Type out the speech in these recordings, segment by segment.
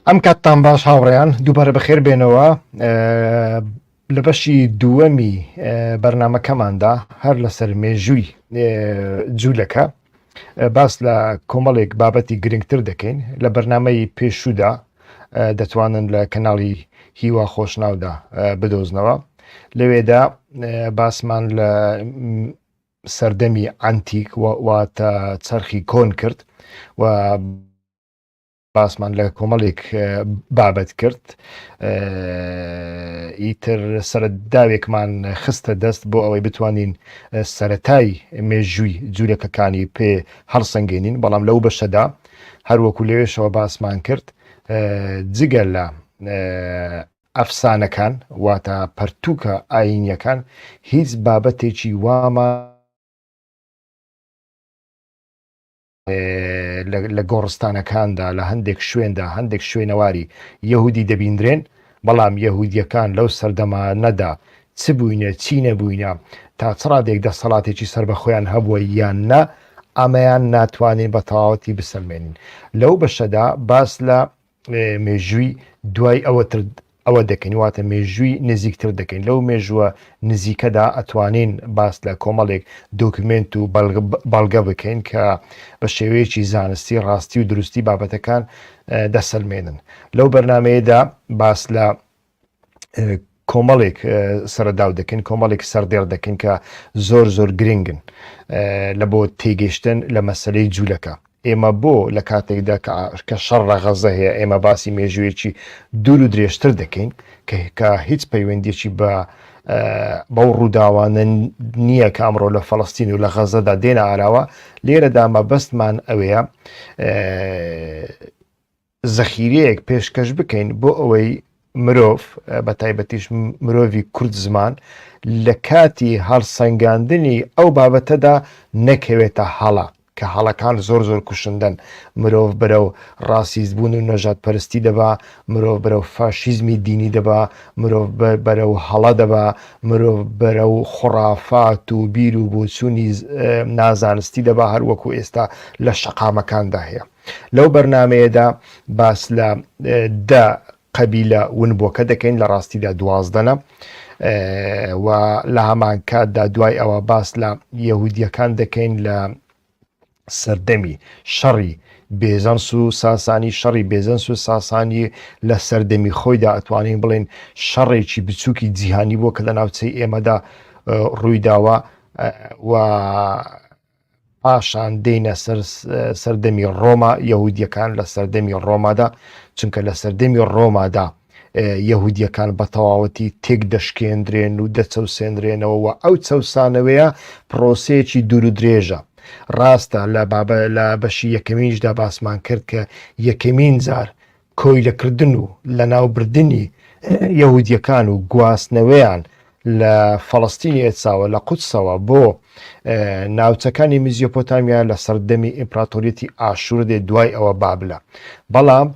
ئەم کاتتان باش هاوڕێیان دووبارە بەخێر بێنەوە لە بەشی دووەمی بەرنمەکەماندا هەر لەسەر مێژووی جوولەکە باس لە کۆمەڵێک بابەتی گرنگتر دەکەین لە بەرنمەی پێشوودا دەتوانن لە کەناڵی هیوا خۆشناودا بدۆزنەوە لەوێدا باسمان لە سەردەمی ئەنتیک واتە چەرخی کۆن کرد و باسمان لە کۆمەڵێک بابەت کرد ئیتر سەرەتداوێکمان خستە دەست بۆ ئەوەی بتوانین سەرەتای مێژووی جوولەکەکانی پێ هەڵسەنگێنین بەڵام لەو بەشەدا هەروەکو لەوێشەوە باسمان کرد جگە لە ئەفسانەکان واتە پەرتووکە ئاینیەکان هیچ بابەتێکی وامە لە گۆڕستانەکاندا لە هەندێک شوێندا هەندێک شوێنەواری یەهودی دەبیندرێن بەڵام یەهودیەکان لەو سەردەمانەدا چ بووینە چی نەبووینە تا چڕادێک دەسەڵاتێکی سەر بە خۆیان هەبووە یان نا ئەمەیان ناتوانین بە تەواوەتی بسەلمێنین لەو بەشەدا باس لە مێژووی دوای ئەوە دەکەین واتە مێژووی نزیکتر دەکەین لەو مێژووە نزیکەدا ئەتوانین باس لە کۆمەڵێک دۆکمنت و بەڵگە بکەین کە بە شێوەیەکی زانستی ڕاستی و دروستی بابەتەکان دەسەلمێنن لەو بەرنمەیەدا باس لە کۆمەڵێک سەرەداو دەکەین کۆمەڵێک سەردێڕ دەکەین کە زۆر گرنگن لە بۆ تێگەیشتن لە مەسەلەی جوولەکە ئێمە بۆ لە کاتێکدا کە شەڕ ڕەغەزە هەیە ئێمە باسی مێژوویەکی دوور و درێژتر دەکەین کە هیچ پەیوەندیەکی بەو ڕووداوانە نییە کە ئەمڕۆ لە فەڵەستین و لە غەزەدا دێنە ئاراوە لێرەدا مەبەستمان ئەوەیە زەخیرەیەک پێشکەش بکەین بۆ ئەوەی مرۆڤ بە تایبەتیش مرۆڤی کورد زمان لە کاتی هەڵسەنگاندنی ئەو بابەتەدا نەکەوێتە هەڵە کە هەڵەکان زۆر کوشندن مرۆڤ بەرەو ڕاسیزبوون و نەژاد پەرستی دەبا مرۆڤ بەرەو فاشیزمی دینی دەبا مرۆڤ بەرەو هەڵە دەبا مرۆڤ بەرەو خوڕافات و بیر و بۆچوونی نازانستی دەبا هەروەکو ئێستا لە شەقامەکاندا هەیە لەو بەرنمەیەدا باس لە دا قەبیلە ونبووەکە دەکەین لە ڕاستیدا 12 و لە هەمان کاتدا دوای ئەوە باس لە یەهودیەکان دەکەین لە سەردەمی شەڕی بێزەنس و ساسانی شەڕی بێزەنس و ساسانی لە سەردەمی خۆیدا ئەتوانین بڵێن شەڕێکی بچووکی جیهانی بووە کە لە ناوچەی ئێمەدا ڕوویداوە و پاشان دێنە سەردەمی ڕۆما یەهودیەکان لە سەردەمی ڕۆمادا چونکە لە سەردەمی ڕۆمادا یەهودیەکان بە تەواوەتی تێک دەشکێندرێن و دەچەوسێنرێنەوە و ئەو چەوسانەوەیە پرۆسەیەکی دوور و درێژە ڕاستە لە بەشی یەکەمینشدا باسمان کرد کە یەکەمین جار کۆی لەکردن و لە ناوبردننی یەهودیەکان و گواستنەوەیان لە فەڵەستینی ئێساوە لە قودسەوە بۆ ناوچەکانی میزیۆپۆتامیا لە سەردەمی ئیمپراتۆریەتی ئاشور دێ دوای ئەوە بابلە بەڵام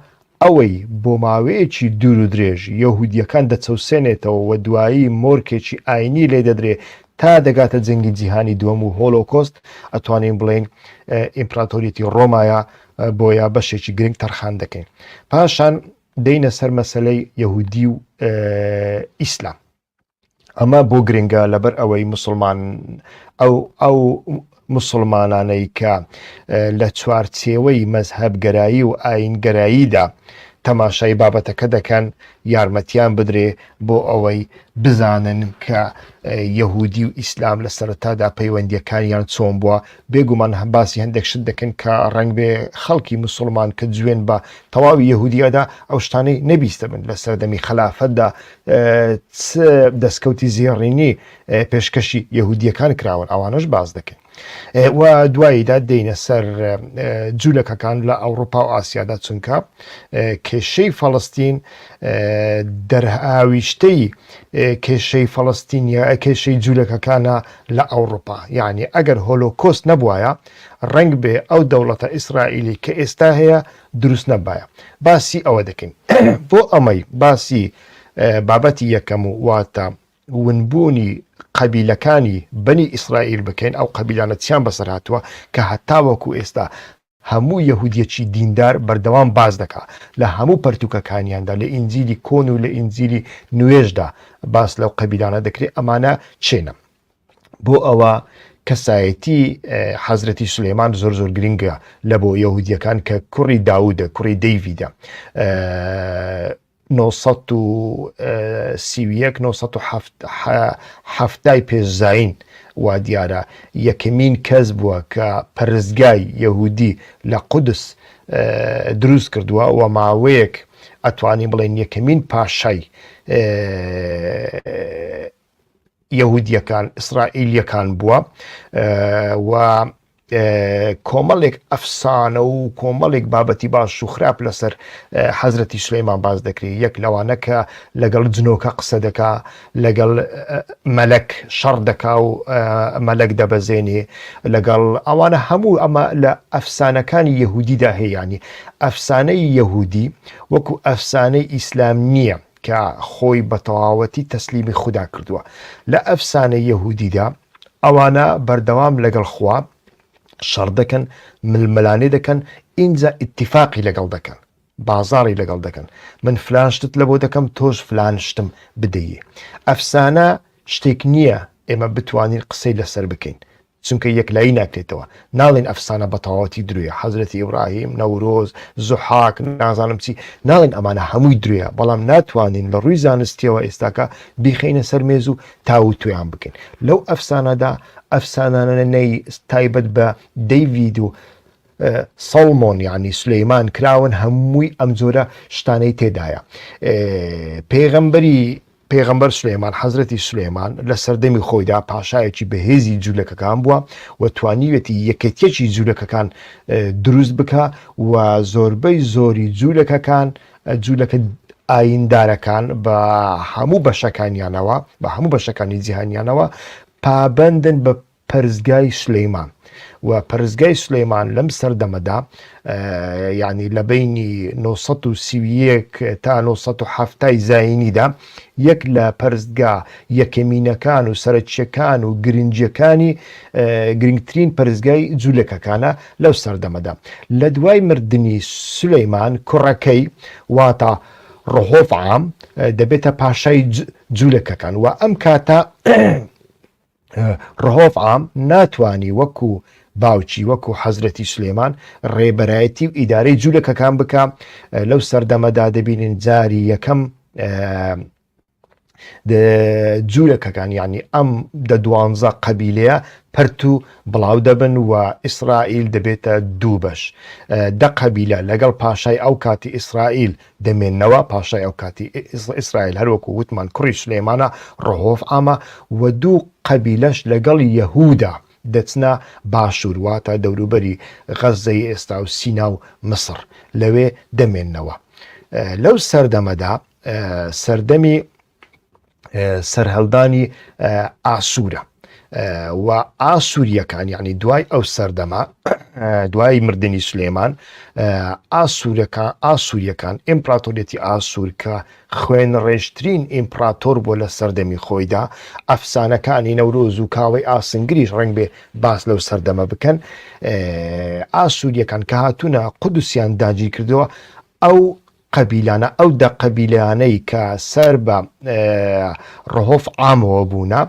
ئەوەی بۆ ماوەیەکی دوور و درێژ یەهودیەکان دەچەوسێنێتەوە و دوایی مۆرکێکی ئاینی لێ دەدرێ تا دەگاتە جەنگی جیهانی دووەم و هۆلۆکۆست ئەتوانین بڵێن ئیمپراتۆریەتی ڕۆمایە بۆیە بەشێکی گرنگ تەرخان دەکەین پاشان دەینە سەر مەسەلەی یەهودی و ئیسلام ئەمە بۆ گرنگە لەبەر ئەوەی مسلمان ئەو مسلمانانەی کە لە چوارچێوەی مەزهەبگەرایی و ئاینگەراییدا تەماشای بابەتەکە دەکەن یارمەتیان بدرێ بۆ ئەوەی بزانن کە یەهودی و ئیسلام لە سەرەتادا پەیوەندیەکانیان چۆن بووە بێگومان باسی هەندێک شت دەکەن کە ڕەنگ بێ خەڵکی مسلمان کە جوێن بە تەواوی یەهودیەدا ئەو شتانەی نەبیستە بن لە سەردەمی خلافەتدا دەستکەوتی زێڕینی پێشکەشی یەهودیەکان کراون ئەوانەش باز دەکەن و دواییدا دێنە سەر جوولەکەکان لە ئەوروپا و ئاسیادا چونکە کێشەی فەڵەستین دەرهاویشتەی کێشەی فەڵەستینیە کێشەی جوولەکەکانە لە ئەوروپا یعنی ئەگەر هۆلۆکۆست نەبووایە ڕنگ بێ ئەو دەوڵەتە ئیسرائیلی کە ئێستا هەیە دروست نەبایە باسی ئەوە دەکەین بۆ ئەمەی باسی بابەتی یەکەم و واتە ونبوونی قەبیلەکانی بەنی ئیسرائیل بکەین ئەو قەبیلانە چیان بەسەر هاتووە کە هەتاوەکو ئێستا هەموو یەهودیەکی دیندار بەردەوام باز دەکا لە هەموو پەرتوکەکانیاندا لە ئینجیلی کۆن و لە ئینجیلی نوێژدا باس لەو قەبیلانە دەکرێت ئەمانە چێنە بۆ ئەوە کەسایەتی حەزرەتی سولەیمان زۆر زۆر گرنگە لە بۆ یەهودیەکان کە کوڕی داودە کوڕی دەیڤیدە 930 پێشزاین وا دیارە یەکەمین کەس بووە کە پەرستگای یەهودی لە قودس دروست کردووە و ماوەیەک ئەتوانین بڵێن یەکەمین پاشای یەهودیەکان ئیسرائیلیەکان بووە و کۆمەڵێک ئەفسانە و کۆمەڵێک بابەتی باش و خراپ لەسەر حەزرەتی سولەیمان باز دەکرێت یەک لەوانە کە لەگەڵ جنۆکە قسە دەکا لەگەڵ مەلەک شەڕ دەکا و مەلەک دەبەزێنێ لەگەڵ ئەوانە هەموو ئەمە لە ئەفسانەکانی یەهودیدا هەیەیانی ئەفسانەی یەهودی وەکو ئەفسانەی ئیسلام نییە کە خۆی بە تەواوەتی تەسلیمی خوددا کردووە لە ئەفسانەی یەهودیدا ئەوانە بەردەوام لەگەڵ خوا شەڕ دەکەن ململانێ دەکەن ئینجا ئیتیفاقی لەگەڵ دەکەن بازاڕی لەگەڵ دەکەن من فلان شتت لە بۆ دەکەم تۆش فلان شتم بدەیە ئەفسانە شتێک نییە ئێمە بتوانین قسەی لەسەر بکەین چونکە یەکلایی ناکرێتەوە ناڵێن ئەفسانە بە تەواوەتی درۆیە حەزرەتی ئیبراهیم نەورۆز زوحاک نازانم چی ناڵێن ئەمانە هەمووی درۆیە بەڵام ناتوانین لە ڕووی زانستیەوە ئێستاکە بیخینە سەر مێز و تاو تویان بکەین لەو ئەفسانەدا ئەفسانانەی تایبەت بە دەیڤید و سەڵمۆن یعنی سولەیمان کراون هەمووی ئەم جۆرە شتانەی تێدایە پێغەمبەر سولەیمان حەزرەتی سولەیمان لە سەردەمی خۆیدا پاشایەکی بەهێزی جوولەکەکان بووە و توانیوێتی یەکەتیەکی جوولەکەکان دروست بکە و زۆربەی زۆری جوولەکەکان جوولەکە ئایندارەکان بە هەموو بەشەکانیانەوە بە هەموو بەشەکانی جیهانیانەوە پابندن بە پەرستگای سولەیمان و پەرستگای سولەیمان لەم سەردەمەدا یعنی لە بینی 931 تا 970 زاینیدا یەک لە پەرستگا یەکەمینەکان و سەرچیەکان و گرنگیەکانی گرنگترین پەرستگای جوولەکەکانە لەو سەردەمەدا لە دوای مردنی سولەیمان کوڕەکەی واتە ڕۆهۆڤعام دەبێتە پاشای جوولەکەکان و ئەم کاتە ڕۆهۆڤعام ناتوانی وەکو باوکی وەکو حەزرەتی سولەیمان ڕێبەرایەتی و ئیدارەی جوولەکەکان بکە لەو سەردەمەدا دەبینن جاری یەکەم جوولەکەکان یعنی ئەم 12 قەبیلەیە پەرت و بڵاو دەبن و ئیسرائیل دەبێتە دوو بەش دە قەبیلە لەگەڵ پاشای ئەو کاتی ئیسرائیل دەمێننەوە پاشای ئەو کاتی ئیسرائیل هەروەکو وتمان کوڕی سولەیمانە ڕۆهۆڤعامە و دوو قەبیلەش لەگەڵ یەهودا دەچنە باشوور واتە دەوروبەری غەزەی ئێستا و سینا و مسر لەوێ دەمێننەوە لەو سەردەمەدا سەردەمی سەرهەڵدانی ئاسوورە و ئاسووریەکان یعنی دوای ئەو سەردەما دوای مردنی سولەیمان ئاسووریەکان ئیمپراتۆریەتی ئاسوور کە خوێن ڕێژترین ئیمپراتۆر بۆ لە سەردەمی خۆیدا ئەفسانەکانی نەورۆز و کاوەی ئاسنگریش ڕنگ بێ باس لەو سەردەمە بکەن ئاسووریەکان کە هاتوونە قودوسیان داگیر کردەوە ئەو قەبیلانە ئەو دە قەبیلانەی کە سەر بە ڕۆهۆڤعامەوە بوونە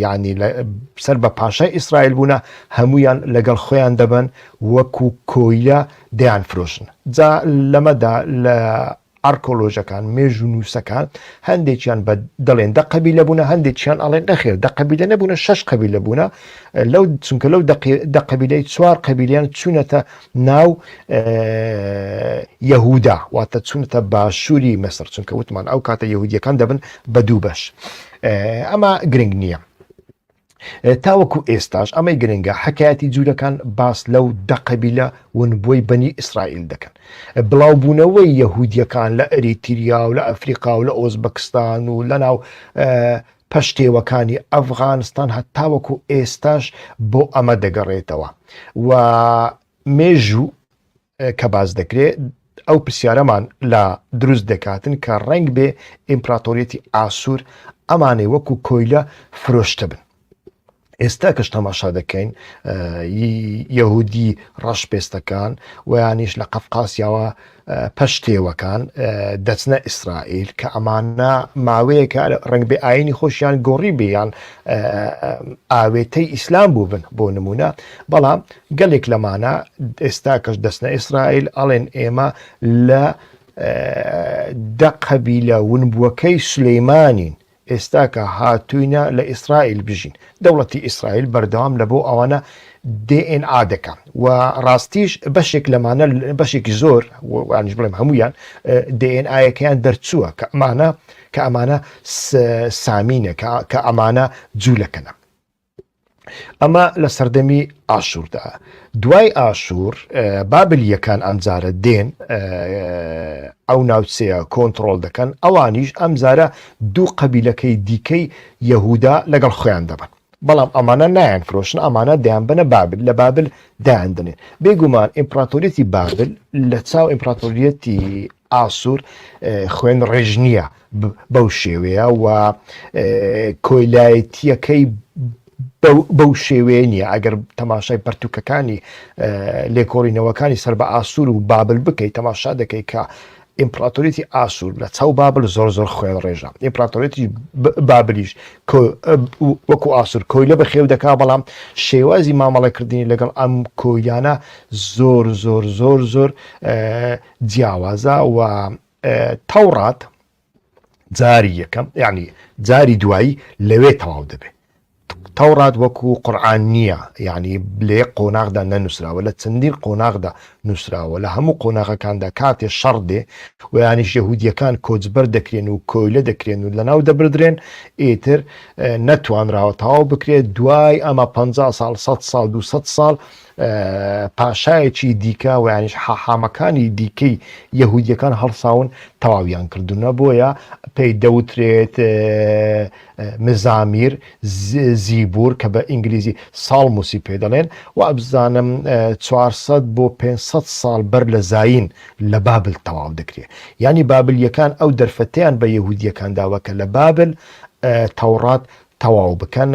یعنی سەر بە پاشای ئیسرائیل بوونە هەمویان لەگەڵ خۆیان دەبن وەکو کۆیلە دەیان فرۆشن جا لەمەدا لە ئارکۆلۆژەکان مێژ و نووسەکان هەندێکیان بە دەڵێن دە قەبیلە بوونە هەندێکیان ئەڵێن نەخێر دە قەبیلە نەبوونە 6 قەبیلە بوونە لەو چونکە لەو دە قەبیلەی 4 قەبیلیان چوونەتە ناو یەهودا واتە چوونەتە باشووری مەسر چونکە وتمان ئەو کاتە یەهودیەکان دەبن بە دوو بەش ئەمە گرنگ نییە تاوەکو ئێستاش ئەمەی گرنگە حکایەتی جوولەکان باس لەو دە قەبیلە ون بۆی بەنی ئیسرائیل دەکەن بڵاوبوونەوەی یەهودیەکان لە ئەریتریا و لە ئەفریقا و لە ئۆزبەکستان و لە ناو پەشتێوەکانی ئەفغانستان هەتاوەکو ئێستاش بۆ ئەمە دەگەڕێتەوە و مێژوو کە باز دەکرێت ئەو پرسیارەمان لە دروست دەکاتن کە ڕنگ بێ ئیمپراتۆریەتی ئاسوور ئەمانەی وەکو کۆیلە فرۆشتە بن ئێستا کەش تەماشا دەکەین یەهودی ڕەشپێستەکان ویانیش لە قەفقاسیاوە پەشتێوەکان دەچنە ئیسرائیل کە ئەمانە ماوەیەکە ڕنگ بێ ئاینی خۆشیان گۆڕی بێیان ئاوێتەی ئیسلام بوو بن بۆ نمونە بەڵام گەلێک لەمانە ئێستا کەش دەچنە ئیسرائیل ئەڵێن ئێمە لە دە قەبیلە ونبووەکەی سولەیمانین ئێستا کە هاتووینە لە ئیسرائیل بژین دەوڵەتی ئیسرائیل بەردەوام لە بۆ ئەوانە DNA دەکەن و ڕاستیش بەشێک لەمانە بەشێکی زۆر وانیش بڵێم هەمویان DNAیەکەیان دەرچووە کە ئەمانە سامینە کە ئەمانە جوولەکەنە. ئەمە لە سەردەمی ئاشووردا دوای ئاشوور بابلیەکان ئەمجارە دێن ئەو ناوچەیە کۆنتڕۆڵ دەکەن ئەوانیش ئەمجارە دوو قەبیلەکەی دیکەی یەهودا لەگەڵ خۆیان دەبن بەڵام ئەمانە نایان فرۆشن ئەمانە دەیان بنە بابل لە بابل دایان دەنێن بێگومان ئیمپراتۆریەتی بابل لە چاو ئیمپراتۆریەتی ئاسوور خوێن ڕێژ نییە بەو شێوەیە و کۆیلایەتیەکەی بەو شێوەیە نییە ئەگەر تەماشای پەرتوکەکانی لێکۆڕینەوەکانی سەر بە ئاسوور و بابل بکەیت تەماشا دەکەی کە ئیمپراتۆریەتی ئاسوور لە چاو بابل زۆر زۆر خوێن ڕێژە ئیمپراتۆریەتی بابلیش وەکو ئاسوور کۆیلە بە خێو دەکا بەڵام شێوازی مامەڵەکردنی لەگەڵ ئەم کۆیلانە زۆر زۆر زۆر زۆر جیاوازە و تەوڕات جاری یەکەم یعنی جاری دوایی لەوێ تەواو دەبێت تەورات وەکو قورئان نییە یعنی لێ قۆناغدا نەنووسراوە لە چەندین قۆناغدا نووسراوە لە هەموو قۆناغەکاندا کاتێ شەڕ دێ و یانیش یەهودیەکان کۆچبەر دەکرێن و کۆیلە دەکرێن و لەناو دەبردرێن ئیتر نەتوانراوە تەواو بکرێت دوای ئەمە 50 ساڵ 100 ساڵ 200 ساڵ پاشایەکی دیکە و یانیش حاحامەکانی دیکەی یەهودیەکان هەڵساون تەواویان کردوونە بۆیە پێی دەوترێت مزامیر زیبور کە بە ئینگلیزی ساڵموسی پێ دەڵێن و ئەبزانم 400 بۆ 500 ساڵ بەر لە زاین لە بابل تەواو دەکرێت ینی بابلیەکان ئەو دەرفەتیان بە یەهودیەکان داوە کە لە بابل تەورات تەواو بکەن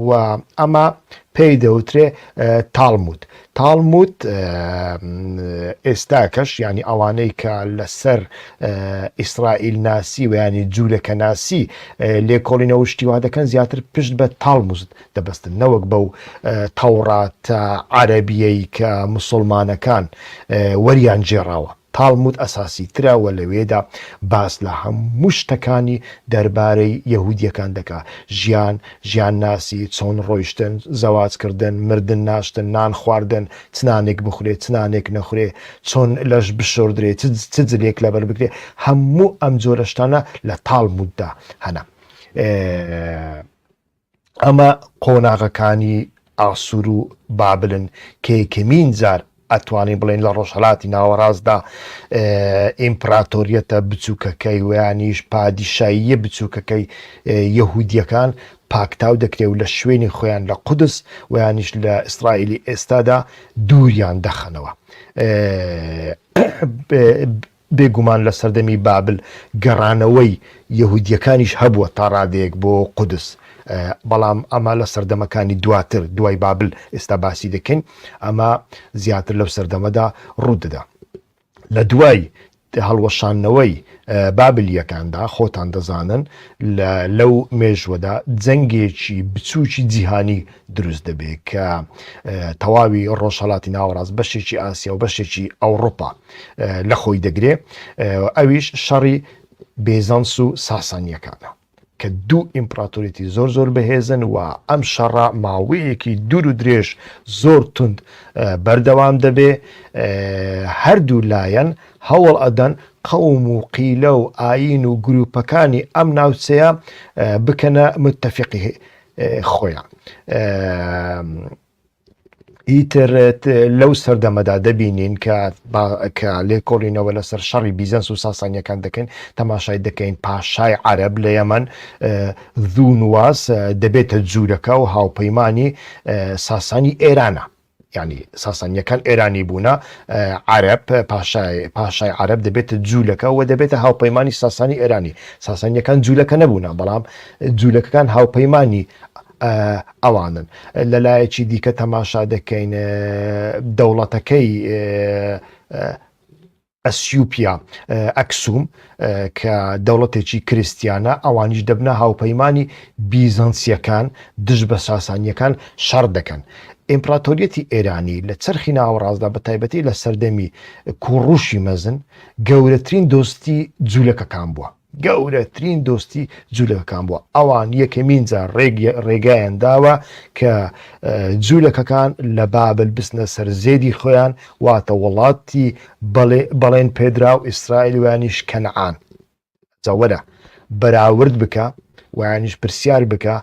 و ئەمە پێی دەوترێ تاڵمود ئێستاکەش ینی ئەوانەی کە لەسەر ئیسرائیل ناسی و ینی جوولەکە ناسی لێکۆڵینەوە شتیوا دەکەن زیاتر پشت بە تاڵموز دەبەستن نەوەک بەو تەورات عەرەبیەی کە موسڵمانەکان وەریان جێڕاوە تاڵمود ئەساسی تراوە لەوێدا باس لە هەموو شتەکانی دەربارەی یەهودیەکان دەکا ژیان ناسی چۆن ڕۆیشتن زەواجکردن مردن ناشتن نان خواردن چنانێک بخورێ چنانێک نەخورێ چۆن لەش بشۆردرێ چ جلێک لەبەر بکرێ هەموو ئەم جۆرە شتانە لە تاڵموددا هەنا ئەمە قۆناغەکانی ئاسوور و بابلن کە یەکەمین جار ئەتوانین بڵێن لە ڕۆژهەڵاتی ناوەڕاستدا ئیمپراتۆریەتە بچووکەکەی ویانیش پادیشاییە بچووکەکەی یەهودیەکان پاکتاو دەکرێت و لە شوێنی خۆیان لە قودس ویانیش لە ئیسرائیلی ئێستادا دووریان دەخەنەوە بێگومان لە سەردەمی بابل گەڕانەوەی یەهودیەکانیش هەبووە تا ڕادەیەک بۆ قودس بەڵام ئەمە لە سەردەمەکانی دواتر دوای بابل ئێستا باسی دەکەین ئەمە زیاتر لەو سەردەمەدا ڕوودەدا لە دوای هەڵوەشانەوەی بابلیەکاندا خۆتان دەزانن لەو مێژوەدا جەنگێکی بچووکی جیهانی دروست دەبێت کە تەواوی ڕۆژهەڵاتی ناوەڕاست بەشێکی ئاسیا و بەشێکی ئەوڕۆپا لە خۆی دەگرێت ئەویش شەڕی بێزانس و ساسانیەکانە کە دوو ئیمپراتۆریەتی زۆر زۆر بەهێزن و ئەم شەڕە ماوەیەکی دوور و درێژ زۆر تند بەردەوام دەبێ هەردوو لایەن هەوڵ ئەدەن قەوم و قیلە و ئاین و گروپەکانی ئەم ناوچەیە بکەنە متتەفیقی خۆیان ئیتر لەو سەردەمەدا دەبینین کە لێکۆڵینەوە لەسەر شەڕی بیزەنس و ساسانیەکان دەکەین تەماشای دەکەین پاشای عەرەب لە یەمەن ذوونواس دەبێتە جوولەکە و هاوپەیمانی ساسانی ئێرانە ینی ساسانیەکان ئێرانی بوونە عەرەب پاشای عەرەب دەبێتە جوولەکە و دەبێتە هاوپەیمانی ساسانی ئێرانی ساسانیەکان جوولەکە نەبوونە بەڵام جوولەکەکان هاوپەیمانی ئەوانن لەلایەکی دیکە تەماشا دەکەین دەوڵەتەکەی ئەسیوپیا ئەکسوم کە دەوڵەتێکی کریسیانە ئەوانیش دەبنە هاوپەیمانی بیزانسیەکان دژ بە ساسانیەکان شەڕ دەکەن. ئیمپراتۆریەتی ئێرانی لە چرخی ناوەڕاستدا بە تایبەتی لە سەردەمی کوڕوشی مەزن گەورەترین دۆستی جوولەکەکان بووە. گەورەترین دۆستی جوولەکەکان بووە. ئەوان یەکەمین جار ڕێگایان داوە کە جوولەکەکان لە بابل بستنە سەر زێدی خۆیان واتە وڵاتی بەڵێن پێدرا و ئیسرائیلوانیش کەنعان جەوەرە بەراورد بکە ویانیش پرسیار بکە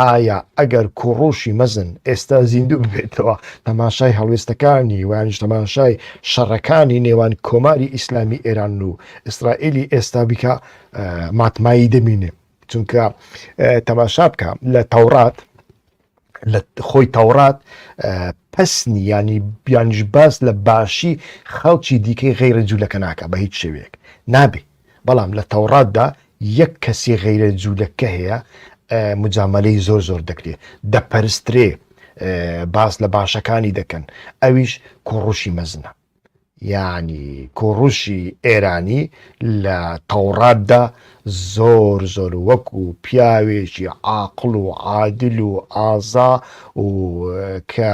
ئایا ئەگەر کوڕۆشی مەزن ئێستا زیندوو ببێتەوە تەماشای هەڵوێستەکانی ویانیش تەماشای شەڕەکانی نێوان کۆماری ئیسلامی ئێران و ئیسرائیلی ئێستا بکە ماتمایی دەمینێ چونکە تەماشا بکە لە تەورات لە خۆی تەورات پەسنی یانیش باس لە باشی خەڵکی دیکەی غەیرە جوولەکە ناکە بە هیچ شێوەیەک نابێ بەڵام لە تەوراتدا یەک کەسی غەیرە جوولەکە هەیە مجاملەی زۆر دەکرێت دەپەرسترێ باس لە باشەکانی دەکەن ئەویش کوڕوشی مەزنە یعنی کوڕوشی ئێرانی لە تەوراتدا زۆر وەکو پیاوێکی عاقڵ و عادل و ئازا و کە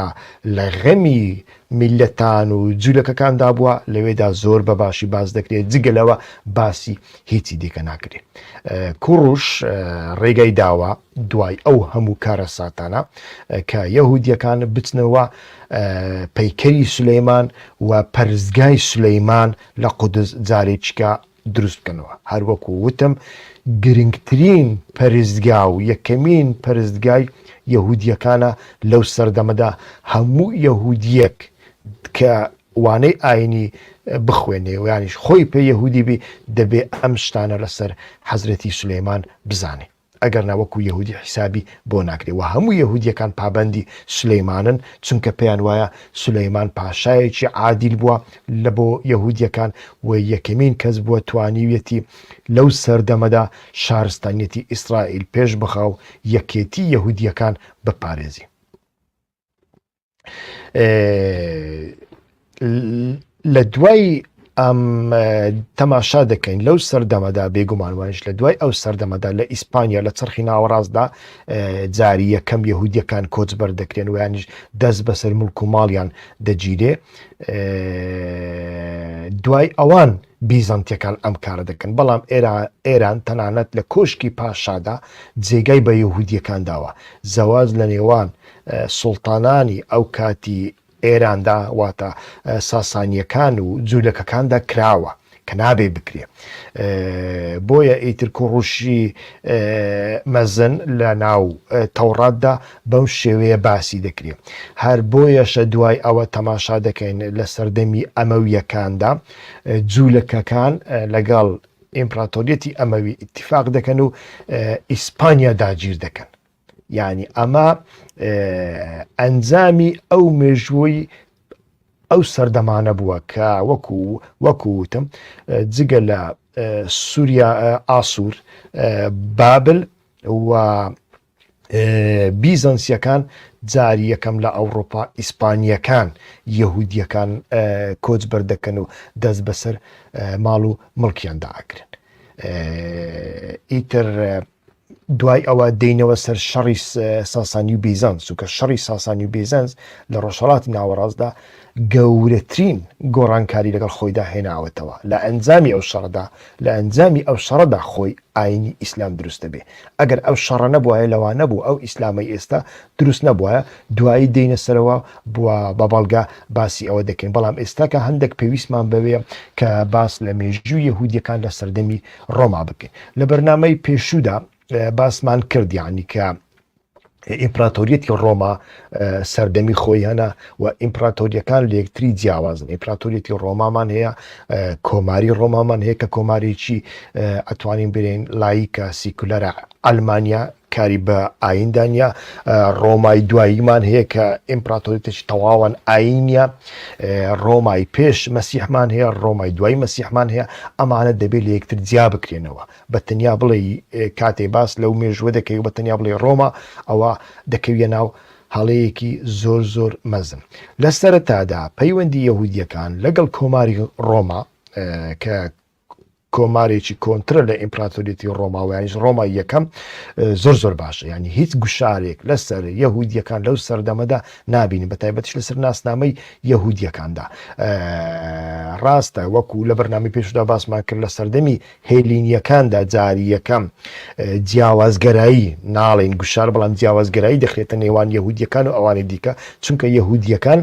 لە غەمی میلەتان و جوولەکەکاندا بووە لەوێدا زۆر بە باشی باز دەکرێت جگەلەوە باسی هیچی دیکە ناکرێت. کوڕوش ڕێگەی داوە دوای ئەو هەموو کارە ساتانە کە یەهودیەکان بچنەوە پەیکەری سولەیمان و پەرستگای سولەیمان لە قودس جارێکیکە دروست بکەنەوە. هەروەکو وتم گرنگترین پەرستگا و یەکەمین پەرستگای یەهودیەکانە لەو سەردەمەدا هەموو یەهودیەک کە وانەی ئاینی بخوێنێ و یانیش خۆی پێ یەهودی بی دەبێ ئەم شتانە لەسەر حەزرەتی سولەیمان بزانێ ئەگەر ناوەکو یەهودی حیسابی بۆ ناکرێت و هەموو یەهودیەکان پابەندی سولەیمانن چونکە پێیان وایە سولەیمان پاشایەکی عادیل بووە لە بۆ یەهودیەکان و یەکەمین کەس بووە توانیویەتی لەو سەردەمەدا شارستانیەتی ئیسرائیل پێش بخاو یەکێتی یەهودیەکان بپارێزی. لە دوای ئەم تەماشا دەکەین لەو سەردەمەدا بێگومان وانش لە دوای ئەو سەردەمەدا لە ئیسپانیا لە چرخی ناوەڕاستدا جاری یەکەم یەهودیەکان کۆچ بەردەکرێن و یانیش دەست بەسەر ملک و ماڵیان دەگیرێ دوای ئەوان بیزانتیەکان ئەم کارە دەکەن بەڵام ئێران تەنانەت لە کۆشکی پاشادا جێگای بە یەهودیەکان داوە زەواز لە نێوان سوڵتانانی ئەو کاتی ئێراندا واتە ساسانیەکان و جوولەکەکاندا کراوە کە نابێ بکرێ بۆیە ئیتر کوڕوشی مەزن لە ناو تەوراتدا بەم شێوەیە باسی دەکرێت هەر بۆیەشە دوای ئەوە تەماشا دەکەین لە سەردەمی ئەمەویەکاندا جوولەکەکان لەگەڵ ئیمپراتۆریەتی ئەمەوی ئیتیفاق دەکەن و ئیسپانیا داگیر دەکەن یعنی ئەمە ئەنجامی ئەو مێژووی ئەو سەردەمانە بووە کە وەکووتم جگە لە سووریا ئاسوور بابل و بیزانسیەکان جاری یەکەم لە ئەوڕۆپا ئیسپانیەکان یەهودیەکان کۆچ بەردەکەن و دەست بەسەر ماڵ و مڵکیاندا ئاگرن ئیتر دوای ئەوە دێنەوە سەر شەڕی ساسانی و بیزانس و کە شەڕی ساسانی و بیزانس لە ڕۆژهەڵاتی ناوەڕاستدا گەورەترین گۆڕانکاری لەگەڵ خۆیدا هێناوەتەوە لە ئەنجامی ئەو شەڕەدا خۆی ئاینی ئیسلام دروست دەبێ ئەگەر ئەو شەڕە نەبووایە لەوان نەبوو ئەو ئیسلامی ئێستا دروست نەبووە دوایی دێنە سەرەوە بووە بە بەڵگا باسی ئەوە دەکەین بەڵام ئێستا کە هەندێک پێویستمان بەوێ کە باس لە مێژووی یەهودیەکان لە سەردەمی ڕۆما بکەین لە بەرنامەی پێشوودا باسمان کرد یعنی کە ئیمپراتۆریەتی ڕۆما سەردەمی خۆی هەنا و ئیمپراتۆریەکان لە یەکتری جیاوازن ئیمپراتۆریەتی ڕۆمامان هەیە کۆماری ڕۆمامان هەیە کە کۆمارێکی ئەتوانین برێن لایکە سیکولەرە ئەلمانیا کاری بە ئایندانیا ڕۆمای دواییمان هەیە کە ئیمپراتۆریەتێکی تەواوان ئاینە ڕۆمای پێش مەسیحمان هەیە ڕۆمای دوای مەسیحمان هەیە ئەمانە دەبێت لە یەکتر جیا بکرێنەوە بە تەنیا بڵێ کاتێ باس لەو مێژوە دەکەی بە تەنیا بڵێ ڕۆما ئەوە دەکەویە ناو هەڵەیەکی زۆر زۆر مەزن لە سەرەتادا پەیوەندی یەهودیەکان لەگەڵ کۆماری ڕۆما کە کۆمارێکی کۆنترە لە ئیمپراتۆریەتی ڕۆماویانیش ڕۆمای یەکەم زۆر زۆر باشە ینی هیچ گوشارێک لەسەر یەهودیەکان لەو سەردەمەدا نابینی بە تایبەتش لەسەر ناسنامەی یەهودیەکاندا ڕاستە وەکو لە بەرنامی پێشدا باسمان کرد لە سەردەمی هێلینیەکاندا جاری یەکەم جیاوازگەرایی ناڵێن گوشار بەڵام جیاوازگەرایی دەخرێتە نێوان یەهودیەکان و ئەوانی دیکە چونکە یەهودیەکان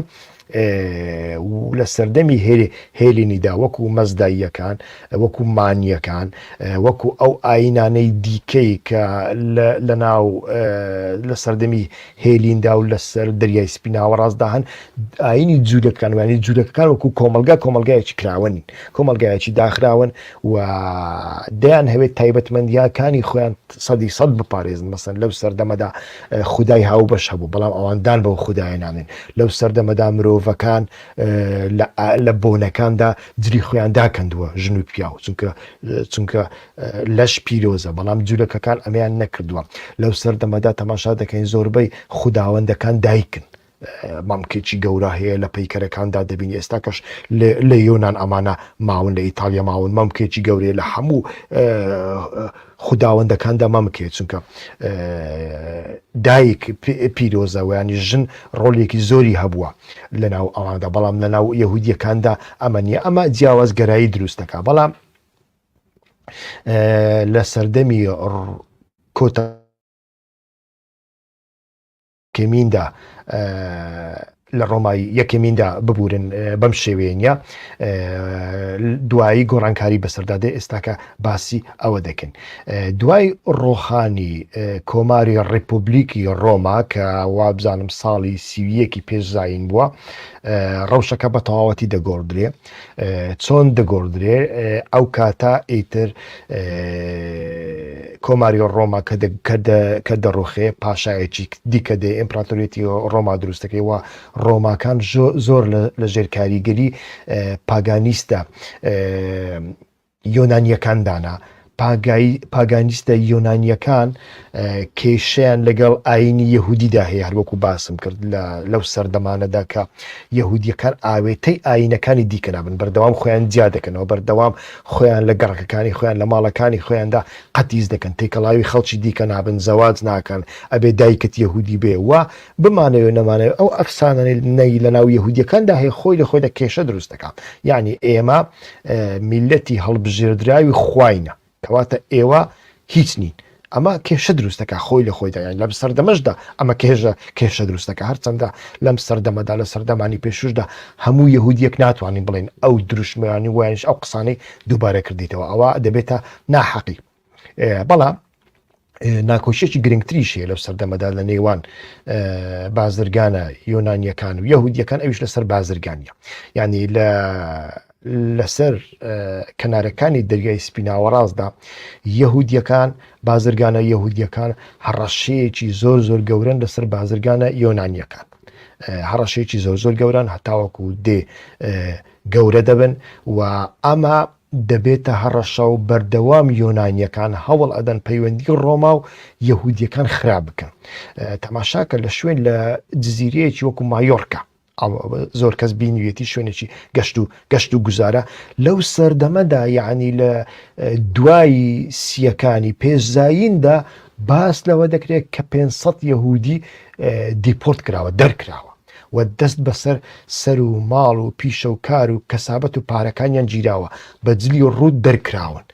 لە سەردەمی هێلینیدا وەکو مەزداییەکان وەکو مانیەکان وەکو ئەو ئاینانەی دیکەی کە لە ناو لە سەردەمی هێلیندا و لەسەر دەریای سپیناوە ڕاستدا هەن ئاینی جوولەکان وانی جوولەکەکان وەکو کۆمەلگایەکی کراوەنین کۆمەلگایەکی داخراون و دەیان هەوێت تایبەتمەندیەکانی خۆیان 100% بپارێزن مەسەن لەو سەردەمەدا خودای هاوبەش هەبوو بەڵام ئەوەندان بەو خودایە نامێن لەو سەردەمەدا مرۆڤەکان لە بۆنەکاندا جری خۆیان داکەندووە ژن و پیا و چونکە لەش پیرۆزە بەڵام جوولەکەکان ئەمیان نەکردووە لەو سەردەمەدا تەماشا دەکەین زۆربەی خوداوەندەکان دایکن مامکێکی گەورە هەیە لە پەیکەرەکاندا دەبین ئێستا کەش لە یۆنان ئەمانە ماون لە ئیتالیا ماون مامکێکی گەورەیە لە هەموو خوداوەندەکاندا مامکێت چونکە دایک پیرۆزەوەیانی ژن ڕۆڵێکی زۆری هەبووە لەناو ئەواندا بەڵام لەناو یەهودیەکاندا ئەمە نیە ئەمە جیاوازگەرایی دروستەکە بەڵام لە سەردەمی کۆتا کەمیندا لە ڕۆمای یەکەمیندا ببورن بەم شێوێنە دوایی گۆڕانکاری بەسەردادێ ئێستاکە باسی ئەوە دەکەن دوای ڕۆخانی کۆماری ڕێپۆبلیکی ڕۆما کە وابزانم ساڵی سیویەکی پێشزین بووە ڕەوشەکە بە تەواوەتی دەگۆڕدرێ چۆن دەگۆڕدرێ ئەو کاتە ئیتر کۆماری ڕۆما کە دەڕۆخێ پاشایەکی دیکە دێ ئیمپراتۆریەتی ڕۆما دروستەکەی وە ڕۆماکان زۆر لە ژێرکاریگەری پاگانیستە یۆنانیەکاندانا پاگانیستە یۆنانیەکان کێشیان لەگەڵ ئاینی یەهودیدا هەیە هەروەکو باسم کرد لەو سەردەمانەدا کە یەهودیەکان ئاوێتەی ئاینەکانی دیکە نابن بەردەوام خۆیان جیا دەکەنەوە بەردەوام خۆیان لە گەڕەکەەکانی خۆیان لە ماڵەکانی خۆیاندا قەتیز دەکەن تێکەڵاوی خەڵکی دیکە نابن زەواج ناکەن ئەبێ دایکت یەهودی بێ وە بمانەوێ نەمانەوێت ئەو ئەفسانەی لە ناو یەهودیەکاندا هەیە خۆی لە خۆیدا کێشە دروستەکە یعنی ئێمە میلەتی هەڵبژێردراوی خوینە کەواتە ئێوە هیچ نین ئەمە کێشە دروستەکە خۆی لە خۆیدا یان لەم سەردەمەشدا ئەمە کێشە دروستەکە هەرچەندە لەم سەردەمەدا لە سەردەمانی پێشوشدا هەموو یەهودیەک ناتوانین بڵێن ئەو دروشمەیانی وایش ئەو قسانەی دووبارە کردیتەوە ئەوە دەبێتە ناحەقی بەڵام ناکۆشیێکی گرنگتریش هەیە لەو سەردەمەدا لە نێوان بازرگانە یۆنانیەکان و یەهودیەکان ئەویش لەسەر بازرگانیە یعنی لەسەر کەنارەکانی دەریای سپیناوەڕاستدا یەهودیەکان بازرگانە یەهودیەکان هەڕەشەیەکی زۆر زۆر گەورن لەسەر بازرگانە یۆنانیەکان هەڕەشەیەکی زۆر زۆر گەوران هەتاوەکو دێ گەورە دەبن و ئەمە دەبێتە هەڕەشە و بەردەوام یۆنانیەکان هەوڵ ئەدەن پەیوەندی ڕۆما و یەهودیەکان خراپ بکەن تەماشاکە لە شوێن لە جزیرەیەکی وەکو مایۆرکا زۆر کەس بینوێتی شوێنێکی گەشت و گوزارە لەو سەردەمەدا یعنی لە دوای سیەکانی پێشزایندا باس لەوە دەکرێت کە 500 یەهودی دیپۆرت کراوە دەرکراوە و دەست بەسەر سەر و ماڵ و پیشە و کار و کەسابەت و پارەکانیان گیراوە بە جلی و ڕوود دەرکراون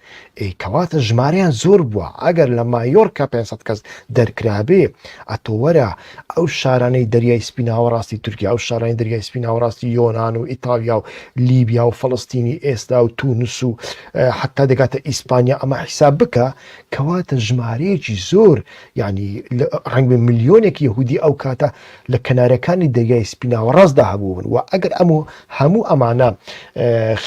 کەواتە ژمارەیان زۆر بووە ئەگەر لە مایۆرکا 500 کەس دەرکرابێ ئەتۆوەرە ئەو شارانەی دەریای سپیناوەڕاستی تورکیا ئەو شارانی دەریای سپیناوەڕاستی یۆناان و ئیتالیا و لیبیا و فەڵستینی ئێستا و تونس و حتا دەگاتە ئیسپانیا ئەمە حیساب بکە کەواتە ژمارەیەکی زۆر ینی ڕەنگ بە ملیۆنێک یەهودی ئەو کاتە لە کەنارەکانی دەریای سپیناوەڕاستدا هەبوو بن و ئەگەر هەموو ئەمانە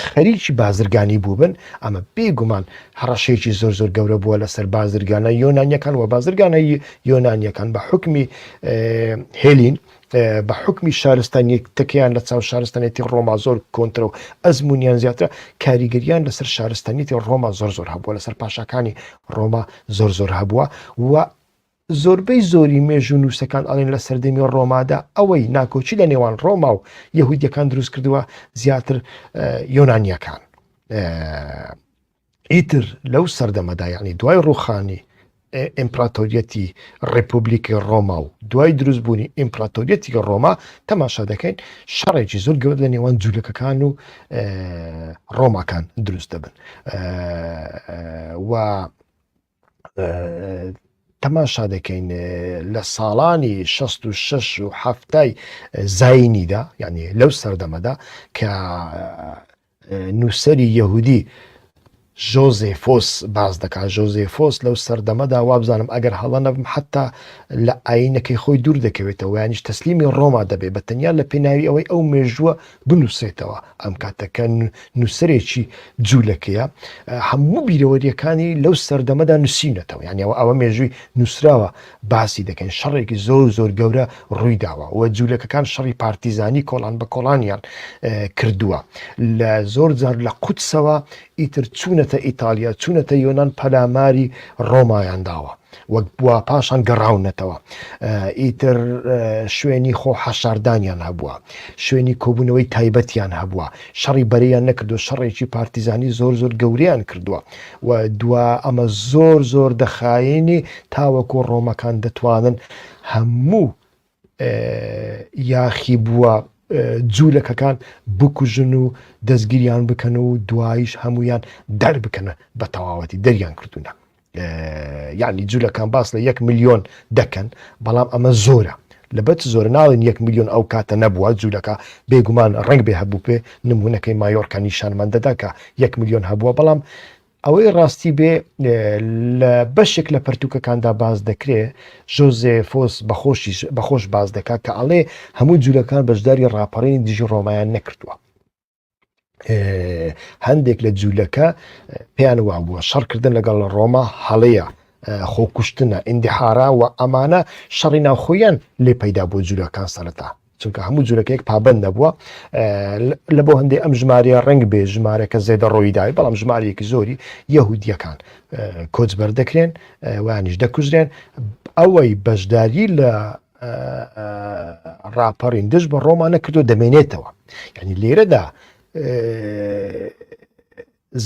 خەریکی بازرگانی بوو بن ئەمە بێگومان هەڕەشەیەکی زۆر گەورە بووە لەسەر بازرگانە یۆنانیەکان و بازرگانە یۆنانیەکان بە حکمی هێلین بە حکمی شارستانی تەکیان لە چاو شارستانێتی ڕۆما زۆر کۆنترە و ئەزمونیان زیاترە کاریگەریان لەسەر شارستانیتی ڕۆما زۆر هەبووە لەسەر پاشاکانی ڕۆما زۆر هەبووە و زۆربەی زۆری مێژ و نووسەکان ئەڵێن لە سەردەمی ڕۆمادا ئەوەی ناکۆچی لە نێوان ڕۆما و یەهودیەکان دروست کردووە زیاتر یۆنانیەکان ئیتر لەو سەردەمەدا یعنی دوای ڕوخانی ئیمپراتۆریەتی ڕێپوبلیکی ڕۆما و دوای دروستبوونی ئیمپراتۆریەتی ڕۆما تەماشا دەکەین شەڕێکی زۆر گەورە لە نێوان جوولەکەکان و ڕۆماکان دروست دەبن و تەماشا دەکەین لە ساڵانی 66 و هەفتای زاینیدا یعنی لەو سەردەمەدا کە نووسەری یەهودی ژۆزێفۆس باز دەکات ژۆزێفۆس لەو سەردەمەدا وابزانم ئەگەر هەڵە نەبم حتا لە ئاینەکەی خۆی دوور دەکەوێتەوە یانیش تەسلیمی ڕۆما دەبێت بە تەنیا لە پێناوی ئەوەی ئەو مێژووە بنووسێتەوە ئەم کاتەکە نووسەرێکی جوولەکەیە هەموو بیرەوەریەکانی لەو سەردەمەدا نووسینەتەوە یعنی ئەوە مێژووی نووسراوە باسی دەکەن شەڕێکی زۆر گەورە ڕوویداوە و جوولەکەکان شەڕی پارتیزانی کۆڵان بە کۆڵانیان کردووە لە زۆر جار لە قودسەوە ئیتر چوونەتە ئیتالیا چوونەتە یۆنان پەلاماری ڕۆمایان داوە وەک بووە پاشان گەڕاونەتەوە ئیتر شوێنی خۆ حەشاردانیان هەبووە شوێنی کۆبوونەوەی تایبەتیان هەبووە شەڕی بەرەیان نەکردو شەڕێکی پارتیزانی زۆر گەوریان کردووە و دوا ئەمە زۆر دەخایێنی تاوەکو ڕۆمەکان دەتوانن هەموو یاخی بووە جوولەکەکان بکوژن و دەستگیریان بکەن و دوایش هەمویان دەربکەنە بە تەواوەتی دەریان کردوونە یعنی جوولەکان باس لە 1 ملیۆن دەکەن بەڵام ئەمە زۆرە لەبەت زۆر ناڵێن 1 ملیۆن ئەو کاتە نەبووە جوولەکە بێگومان ڕنگ بێ هەبوو پێ نمونونەکەی مایۆرکە نیشانمان دەداکە 1 ملیۆن هەبووە بەڵام ئەوەی ڕاستی بێ لە بەشێک لە پەرتوکەکاندا باز دەکرێت ژۆزێفۆس بەخۆش باز دەکات کە ئەڵێ هەموو جوولەکان بەشداری ڕاپەڕینی دژی ڕۆمایان نەکردووە هەندێک لە جوولەکە پێیان وا بووە شەڕکردن لەگەڵ ڕۆما هەڵەیە خۆکوشتنە ئیندیحارا و ئەمانە شەڕی ناوخۆیان لێ پەیدا بۆ جوولەکان سەرەتا چونکە هەموو جوولەکەیەک پابند نەبووە لە بۆ هەندێک ئەم ژمارەیە ڕنگ بێ ژمارەکە زێدە ڕۆیدای بەڵام ژمارەیەکی زۆری یەهودیەکان کۆچبەر دەکرێن وانیش دەکوژرێن ئەوەی بەشداری لە ڕاپەڕین دژ بە ڕۆما نەکردو دەمێنێتەوە یعنی لێرەدا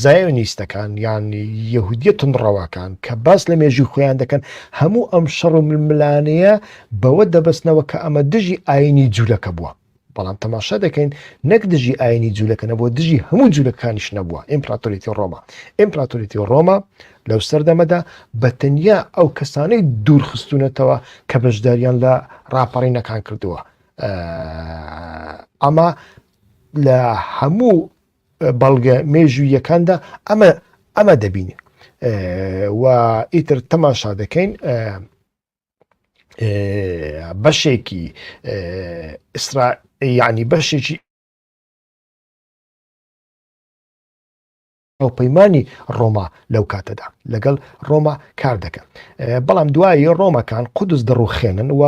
زایۆنیستەکان یانی یەهودیە تونڕەوەکان کە باس لە مێژوی خۆیان دەکەن هەموو ئەم شەڕ و ململانەیە بەوە دەبەستنەوە کە ئەمە دژی ئاینی جوولەکە بووە بەڵام تەماشا دەکەین نەک دژی ئاینی جوولەکە نەبووە دژی هەموو جوولەکانیش نەبووە ئیمپراتۆریەتی ڕۆما لەو سەردەمەدا بە تەنیا ئەو کەسانەی دوورخستونەتەوە کە بەشداریان لە ڕاپەڕینەکان کردووە ئەمە لە هەموو بەڵگە مێژوویەکاندا ئەمە دەبینێ و ئیتر تەماشا دەکەین بەشێکی یعنی بەشێکی ئەو پەیمانی ڕۆما لەو کاتەدا لەگەڵ ڕۆما کار دەکەن بەڵام دوایی ڕۆمەکان قودس دەڕوخێنن و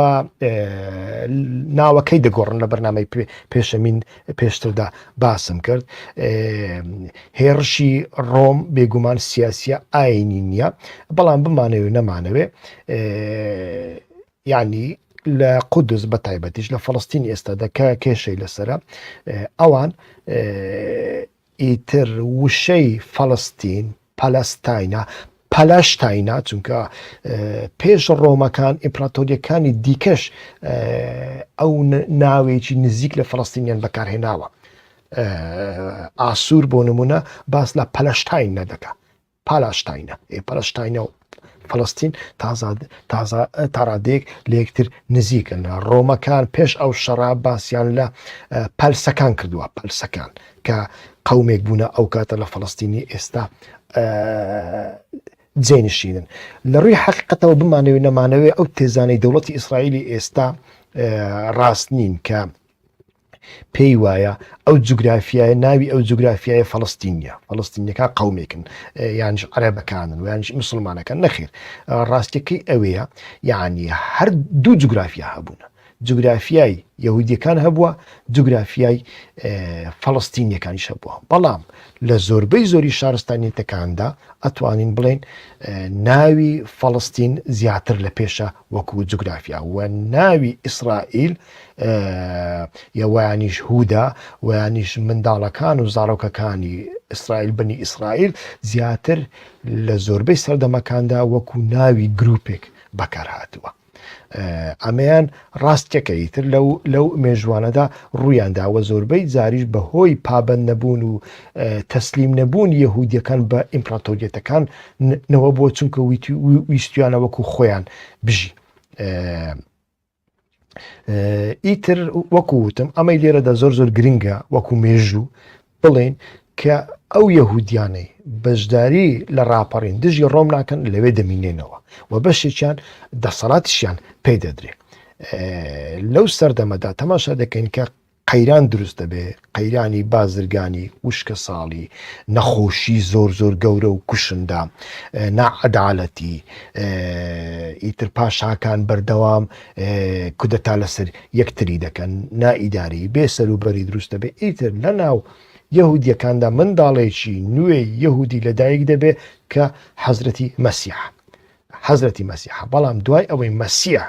ناوەکەی دەگۆڕن لە بەرنامەی پێشەمین پێشتردا باسم کرد هێرشی ڕۆم بێگومان سیاسیە ئاینی نییە بەڵام بمانەوێ نەمانەوێ یعنی لە قودس بە تایبەتیش لە فەڵەستینی ئێستادا کە کێشەی لەسرە ئەوان ئیتر وشەی فەڵەستین پەلەشتاینە چونکە پێش ڕۆمەکان ئیمپراتۆریەکانی دیکەش ئەو ناوێکی نزیک لە فەڵەستینیان بەکارهێناوە ئاسوور بۆ نمونە باس لە پەلەشتاین نەدەکە پەلەشتاینە و فەڵەستین تاڕادێک لە یەکتر نزیکن ڕۆمەکان پێش ئەو شەڕا باسییان لە پەلسەکان کردووە پەلسەکان کە قەومێک بوونە ئەو کاتە لە فەڵەستینی ئێستا جێنشینن لە ڕووی حەقیقەتەوە بمانەوێ نەمانەوێ ئەو تێزانەی دەوڵەتی ئیسرائیلی ئێستا ڕاست نین کە پێی وایە ئەو جوگرافیایە ناوی ئەو جوگرافیایە فەڵەستینیەکان قەومێکن یانش عەرەبەکانن و یانش مسلمانەکان نەخێر ڕاستیەکەی ئەوەیە یعنی هەر دوو جوگرافیا هەبوونە جوگرافیای یەهودیەکان هەبووە جوگرافیای فەڵەستینیەکانیش هەبووە بەڵام لە زۆربەی زۆری شارستانیەتەکاندا ئەتوانین بڵێن ناوی فەڵەستین زیاتر لە پێشە وەکو جوگرافیا و ناوی ئیسرائیل یاوایانیش هودا ویانیش منداڵەکان و زارۆکەکانی ئیسرائیل بنی ئیسرائیل زیاتر لە زۆربەی سەردەمەکاندا وەکو ناوی گروپێک بەکار هاتووە. ئەمەیان ڕاستیەکەیتر لەو مێژوانەدا ڕوویانداوە زۆربەی جاریش بەهۆی پابند نەبوون و تەسلیم نەبوون یەهودیەکان بە ئیمپراتۆریەتەکان نەوە بۆ چونکە ویستیانە وەکو خۆیان بژی. ئیتر وەکووتم ئەمەی لێرەدا زۆر گرنگە وەکو مێژوو بڵێن کە ئەو یەهودیانەی بەشداری لە ڕاپەڕین دژی ڕۆم ناکەن لەوێ دەمینێنەوە و بەشێکیان دەسەڵاتیشیان پێ دەدرێت. لەو سەردەمەدا تەماشا دەکەین کە قەیران دروست دەبێ قەیرانی بازرگانی وشکە ساڵی نەخۆشی زۆر گەورە و کوشندا نائەداڵەتی ئیتر پاشاکان بەردەوام کودەتا لەسەر یەکتری دەکەن نائیداری بێسەر و بەری دروست دەبێ ئیتر لە ناو یەهودیەکاندا منداڵێکی نوێ یەهودی لەدایک دەبێ کە حەزرەتی مەسیح بەڵام دوای ئەوەی مەسیح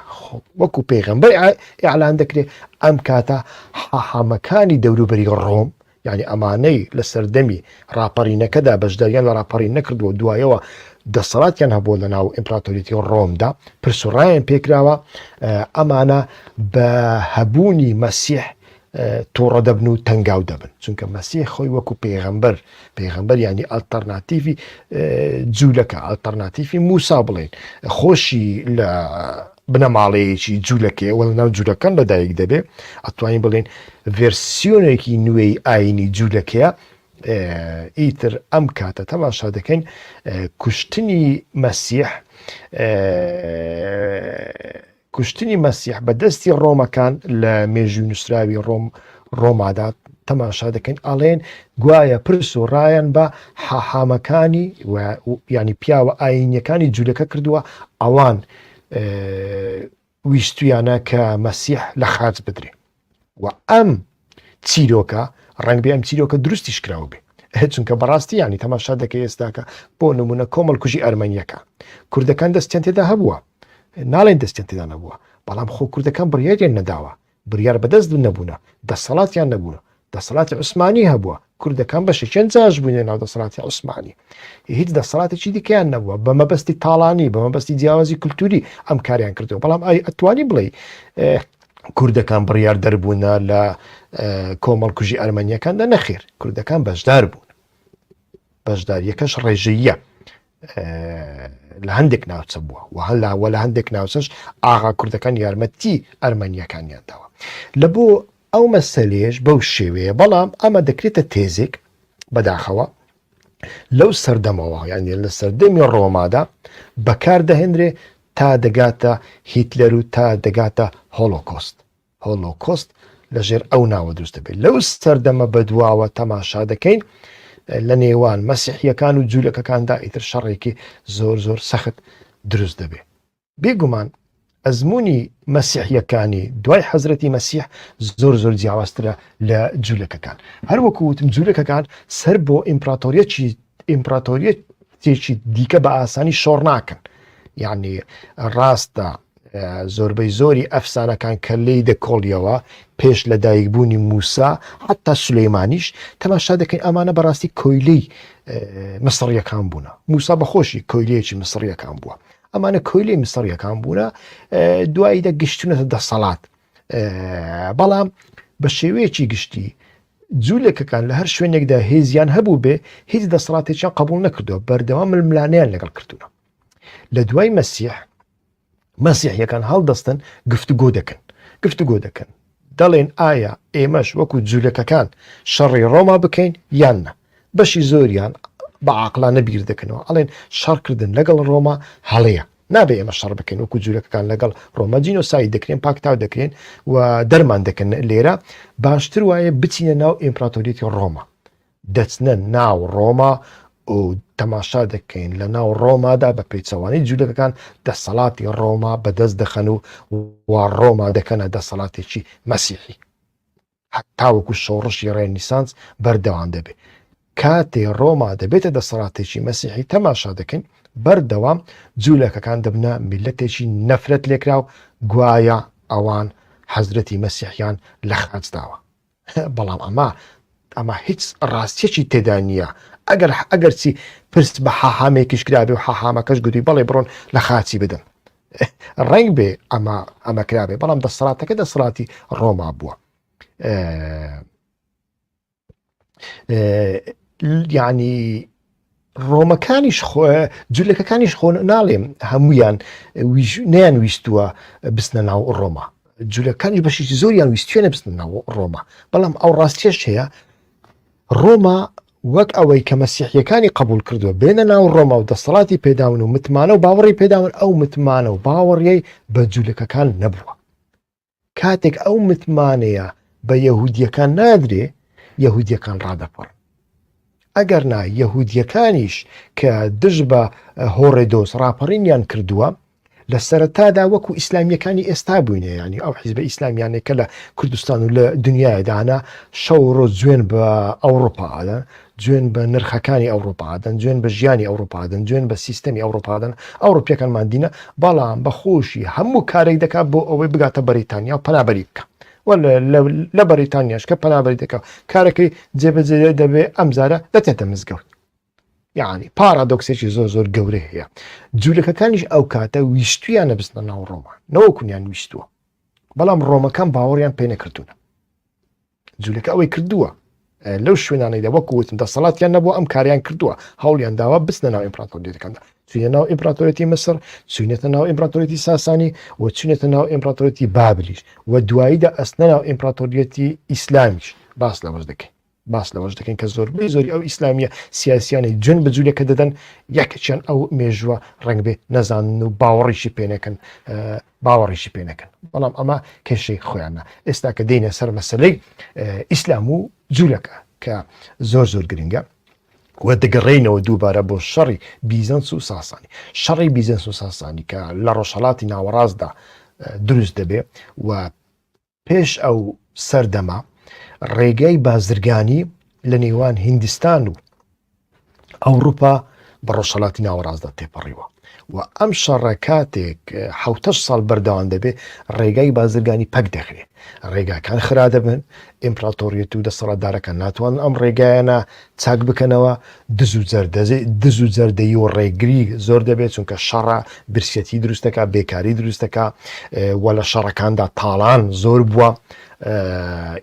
وەکو پێغەمبەر ئیعلان دەکرێت ئەم کاتە حاحامەکانی دەوروبەری ڕۆم یعنی ئەمانەی لە سەردەمی ڕاپەڕینەکەدا بەشداریان لە ڕاپەڕین نەکردووە دوایەوە دەسەڵاتیان هەبووە لە ناو ئیمپراتۆریەتی ڕۆمدا پرسوڕایان پێکراوە ئەمانە بە هەبوونی مەسیح تووڕە دەبن و تەنگاو دەبن چونکە مەسیح خۆی وەکو پێغەمبەر ینی ئەلتەرناتیڤی جوولەکە ئەلتەرناتیڤی موسا بڵێن خۆشی لە بنەماڵەیەکی جوولەکەی وە ناو جوولەکان لەدایک دەبێ ئەتوانین بڵێن ڤێرسیۆنێکی نوێی ئاینی جوولەکەیە. ئیتر ئەم کاتە تەماشا دەکەین کوشتنی مەسیح بە دەستی ڕۆمەکان لە مێژووی نووسراوی ڕۆمادا تەماشا دەکەین ئەڵێن گوایە پرس و ڕایان بە حاحامەکانی ینی پیاوە ئاینیەکانی جوولەکە کردووە ئەوان ویستویانە کە مەسیح لە خاج بدرێ و ئەم چیرۆکە ڕەنگ بێ ئەم چیرۆکە دروستیش کراوە بێ چونکە بەڕاستی ینی تەماشا دەکە ئێستاکە بۆ نمونە کۆمەڵکوژی ئەرمەنیەکە کوردەکان دەستیان تێدا هەبووە ناڵێن دەستیان تێدا نەبووە بەڵام خۆ کوردەکان بڕیاریان نەداوە بڕیار بەدەست نەبوونە دەسەڵاتیان نەبوونە دەسەڵاتی عوسمانی هەبووە کوردەکان بەشێکیان جاش بوونێ ناو دەسەڵاتی عوسمانی هیچ دەسەڵاتێکی دیکەیان نەبووە بە مەبەستی تاڵانی بە مەبەستی جیاوازی کولتوری ئەم کاریان کردەوە بەڵام ئەتوانی بڵێ کوردەکان بڕیار دەربوونە لە کۆمەڵکوژی ئەرمەنیەکاندا نەخێر کوردەکان بەشدار بوون بەشداریەکەش ڕێژەیە لە هەندێک ناوچە بووە و هەلاوە لە هەندێک ناوچەش ئاغا کوردەکان یارمەتی ئەرمەنیەکانیان داوە لە بۆ ئەو مەسەلێش بەو شێوەیە بەڵام ئەمە دەکرێتە تێزێک بەداخەوە لەو سەردەمەوە یعنی لە سەردەمی ڕۆمادا بەکار دەهێنرێ تا دەگاتە هیتلەر و تا دەگاتە هۆلۆکۆست لەژێر ئەو ناوە دروست دەبێت لەو سەردەمە بەدواوە تەماشا دەکەین لە نێوان مەسیحیەکان و جوولەکەکاندا ئیتر شەڕێکی زۆر سەخت دروست دەبێت بێگومان ئەزمموی مەسیحیەکانی دوای حەزرەتی مەسیح زۆر جیاوازترە لە جوولەکەکان هەروەکو وتم جوولەکەکان سەر بۆ ئیمپراتۆریەتێکی دیکە بە ئاسانی شۆڕ ناکەن یعنی ڕاستە زۆربەی زۆری ئەفسانەکان کە لی دەکۆڵیەوە پێش لە دایکبوونی موسا حتا سولەیمانیش تەماشا دەکەین ئەمانە بەڕاستی کۆیلەی مسڕیەکان بوونە موسا بەخۆشی کۆیلەیەکی مسڕیەکان بووە ئەمانە کۆیلەی مسڕیەکان بوونە دواییدا گشتونەتە دەسەڵات بەڵام بە شێوەیەکی گشتی جوولەکەکان لە هەر شوێنێکدا هێزیان هەبوو بێ هیچ دەسەڵاتێکیان قبول نەکردووە بەردەوام ململانیان لەگەڵ کردوونە لە دوای مەسیحیەکان هەڵدەستن گفتوگۆ دەکەن دەڵێن ئایا ئێمەش وەکو جوولەکەکان شەڕی ڕۆما بکەین یان نە بەشی زۆریان بە عاقلانە بیر دەکەنەوە ئەڵێن شەڕکردن لەگەڵ ڕۆما هەڵەیە نابێ ئێمە شەڕ بکەین وەکو جوولەکەکان لەگەڵ ڕۆما جینۆساید دەکرێن پاکتاو دەکرێن و دەرمان دەکەن لێرە باشتر وایە بچینە ناو ئیمپراتۆریەتی ڕۆما دەچنە ناو ڕۆما و تەماشا دەکەین لە ناو ڕۆمادا بە پێچەوانەی جوولەکەکان دەسەڵاتی ڕۆما بەدەست دەخەن و ڕۆما دەکەنە دەسەڵاتێکی مەسیحی تاوەکو شۆڕشی ڕێنیسانس بەردەوام دەبێت کاتێ ڕۆما دەبێتە دەسەڵاتێکی مەسیحی تەماشا دەکەین بەردەوام جوولەکەکان دەبنە میلەتێکی نەفرەت لێکرا و گوایە ئەوان حەزرەتی مەسیحیان لە خاچداوە بەڵام ئەمە هیچ ڕاستیەکی تێدا نییە ئەگەر چی پرس بە حاحامێکیش کرابێ و حاحامەکەش گوتی بەڵێ بڕۆن لە خاچی بدەن ڕنگ بێ ئەمە کرابێ بەڵام دەسەڵاتەکە دەسەڵاتی ڕۆما بووە یعنی ڕۆمەکانیش جوولەکەکانیش خۆ ناڵێم هەمویان نەیان ویستووە بستنە ناو ڕۆما جوولەکانی بەشی زۆریان ویستوێنە بستنە ناو ڕۆما بەڵام ئەو ڕاستیەش هەیە ڕۆما وەک ئەوەی کە مەسیحیەکانی قبول کردووە بێنە ناو ڕۆما و دەسەڵاتی پێداون و متمانە و باوەڕی پێداون ئەو متمانە و باوەڕیەی بە جوولەکەکان نەبووە کاتێک ئەو متمانەیە بە یەهودیەکان نادرێ یەهودیەکان ڕادەپەڕن ئەگەر نا یەهودیەکانیش کە دژ بە هۆڕێدۆس ڕاپەڕینیان کردووە لە سەرەتادا وەکو ئیسلامیەکانی ئێستا بووینە ینی ئەو حیزبە ئیسلامیانێکە لە کوردستان و لە دنیایدانا شەوڕۆ جوێن بە ئەوروپادەن جوێن بە نرخەکانی ئەوروپادەن جوێن بە ژیانی ئەوروپادەن جوێن بە سیستەمی ئەوروپادەن ئەوروپیەکانمان دینە بەڵام بەخۆشی هەموو کارێک دەکات بۆ ئەوەی بگاتە بەریتانیا و پەنابەری بکە لە بەریتانیاش کە پەنابەری دەکە کارەکەی جێبەجێ دەبێ ئەمزارە دەتێتە مزگەوت یعنی پارادۆکسێکی زۆر گەورە هەیە جوولەکەکانیش ئەو کاتە ویستویانە بستنە ناو ڕۆما نەوەکوونیان ویستووە بەڵام ڕۆمەکان باوەڕیان پێ نەکردوونە جوولەکە ئەوەی کردووە لەو شوێنانەیدا وەکووتم دەسەڵاتیان نەبووە ئەم کاریان کردووە هەوڵیان داوا بستنە ناو ئیمپراتۆریەتەکاندا چونە ناو ئیمپراتۆریەتی مەسر چونێتە ناو ئیمپراتۆریەتی ساسانی و چونێتە ناو ئیمپراتۆریەتی بابلیش و دواییدا ئەستنە ناو ئیمپراتۆریەتی ئیسلامیش باس لەوەش دەکەین کە زۆری ئەو ئیسلامیە سیاسیانی جون بە جوولەکە دەدەن یەکێکیان ئەو مێژووە ڕنگ بێ نەزانن و باوەڕیشی پێنەکەن بەڵام ئەمە کێشەی خۆیانە ئێستا کە دێنە سەر مەسلەی ئیسلام و جوولەکە کە زۆر گرنگە و دەگەڕێینەوە دووبارە بۆ شەڕی بیزەنس و ساسانی شەڕی بیزەنس و ساسانی کە لە ڕۆژهەڵاتی ناوەڕاستدا دروست دەبێ و پێش ئەو سەردەما ڕێگای بازرگانی لە نێوان هیندستان و ئەوروپا بە ڕۆژهەڵاتی ناوەڕاستدا تێپەڕیوە و ئەم شەڕە کاتێک 7 ساڵ بەردەوام دەبێ ڕێگای بازرگانی پەک دەخرێت ڕێگاکان خرا دەبن ئیمپراتۆریەت و دەسەڵاتدارەکان ناتوانن ئەم ڕێگایانە چاک بکەنەوە دز و جەردەیی و ڕێگری زۆر دەبێت چونکە شەڕە برسەتی دروستەکە بێکاری دروستەکە وە لە شەڕەکاندا تاڵان زۆر بووە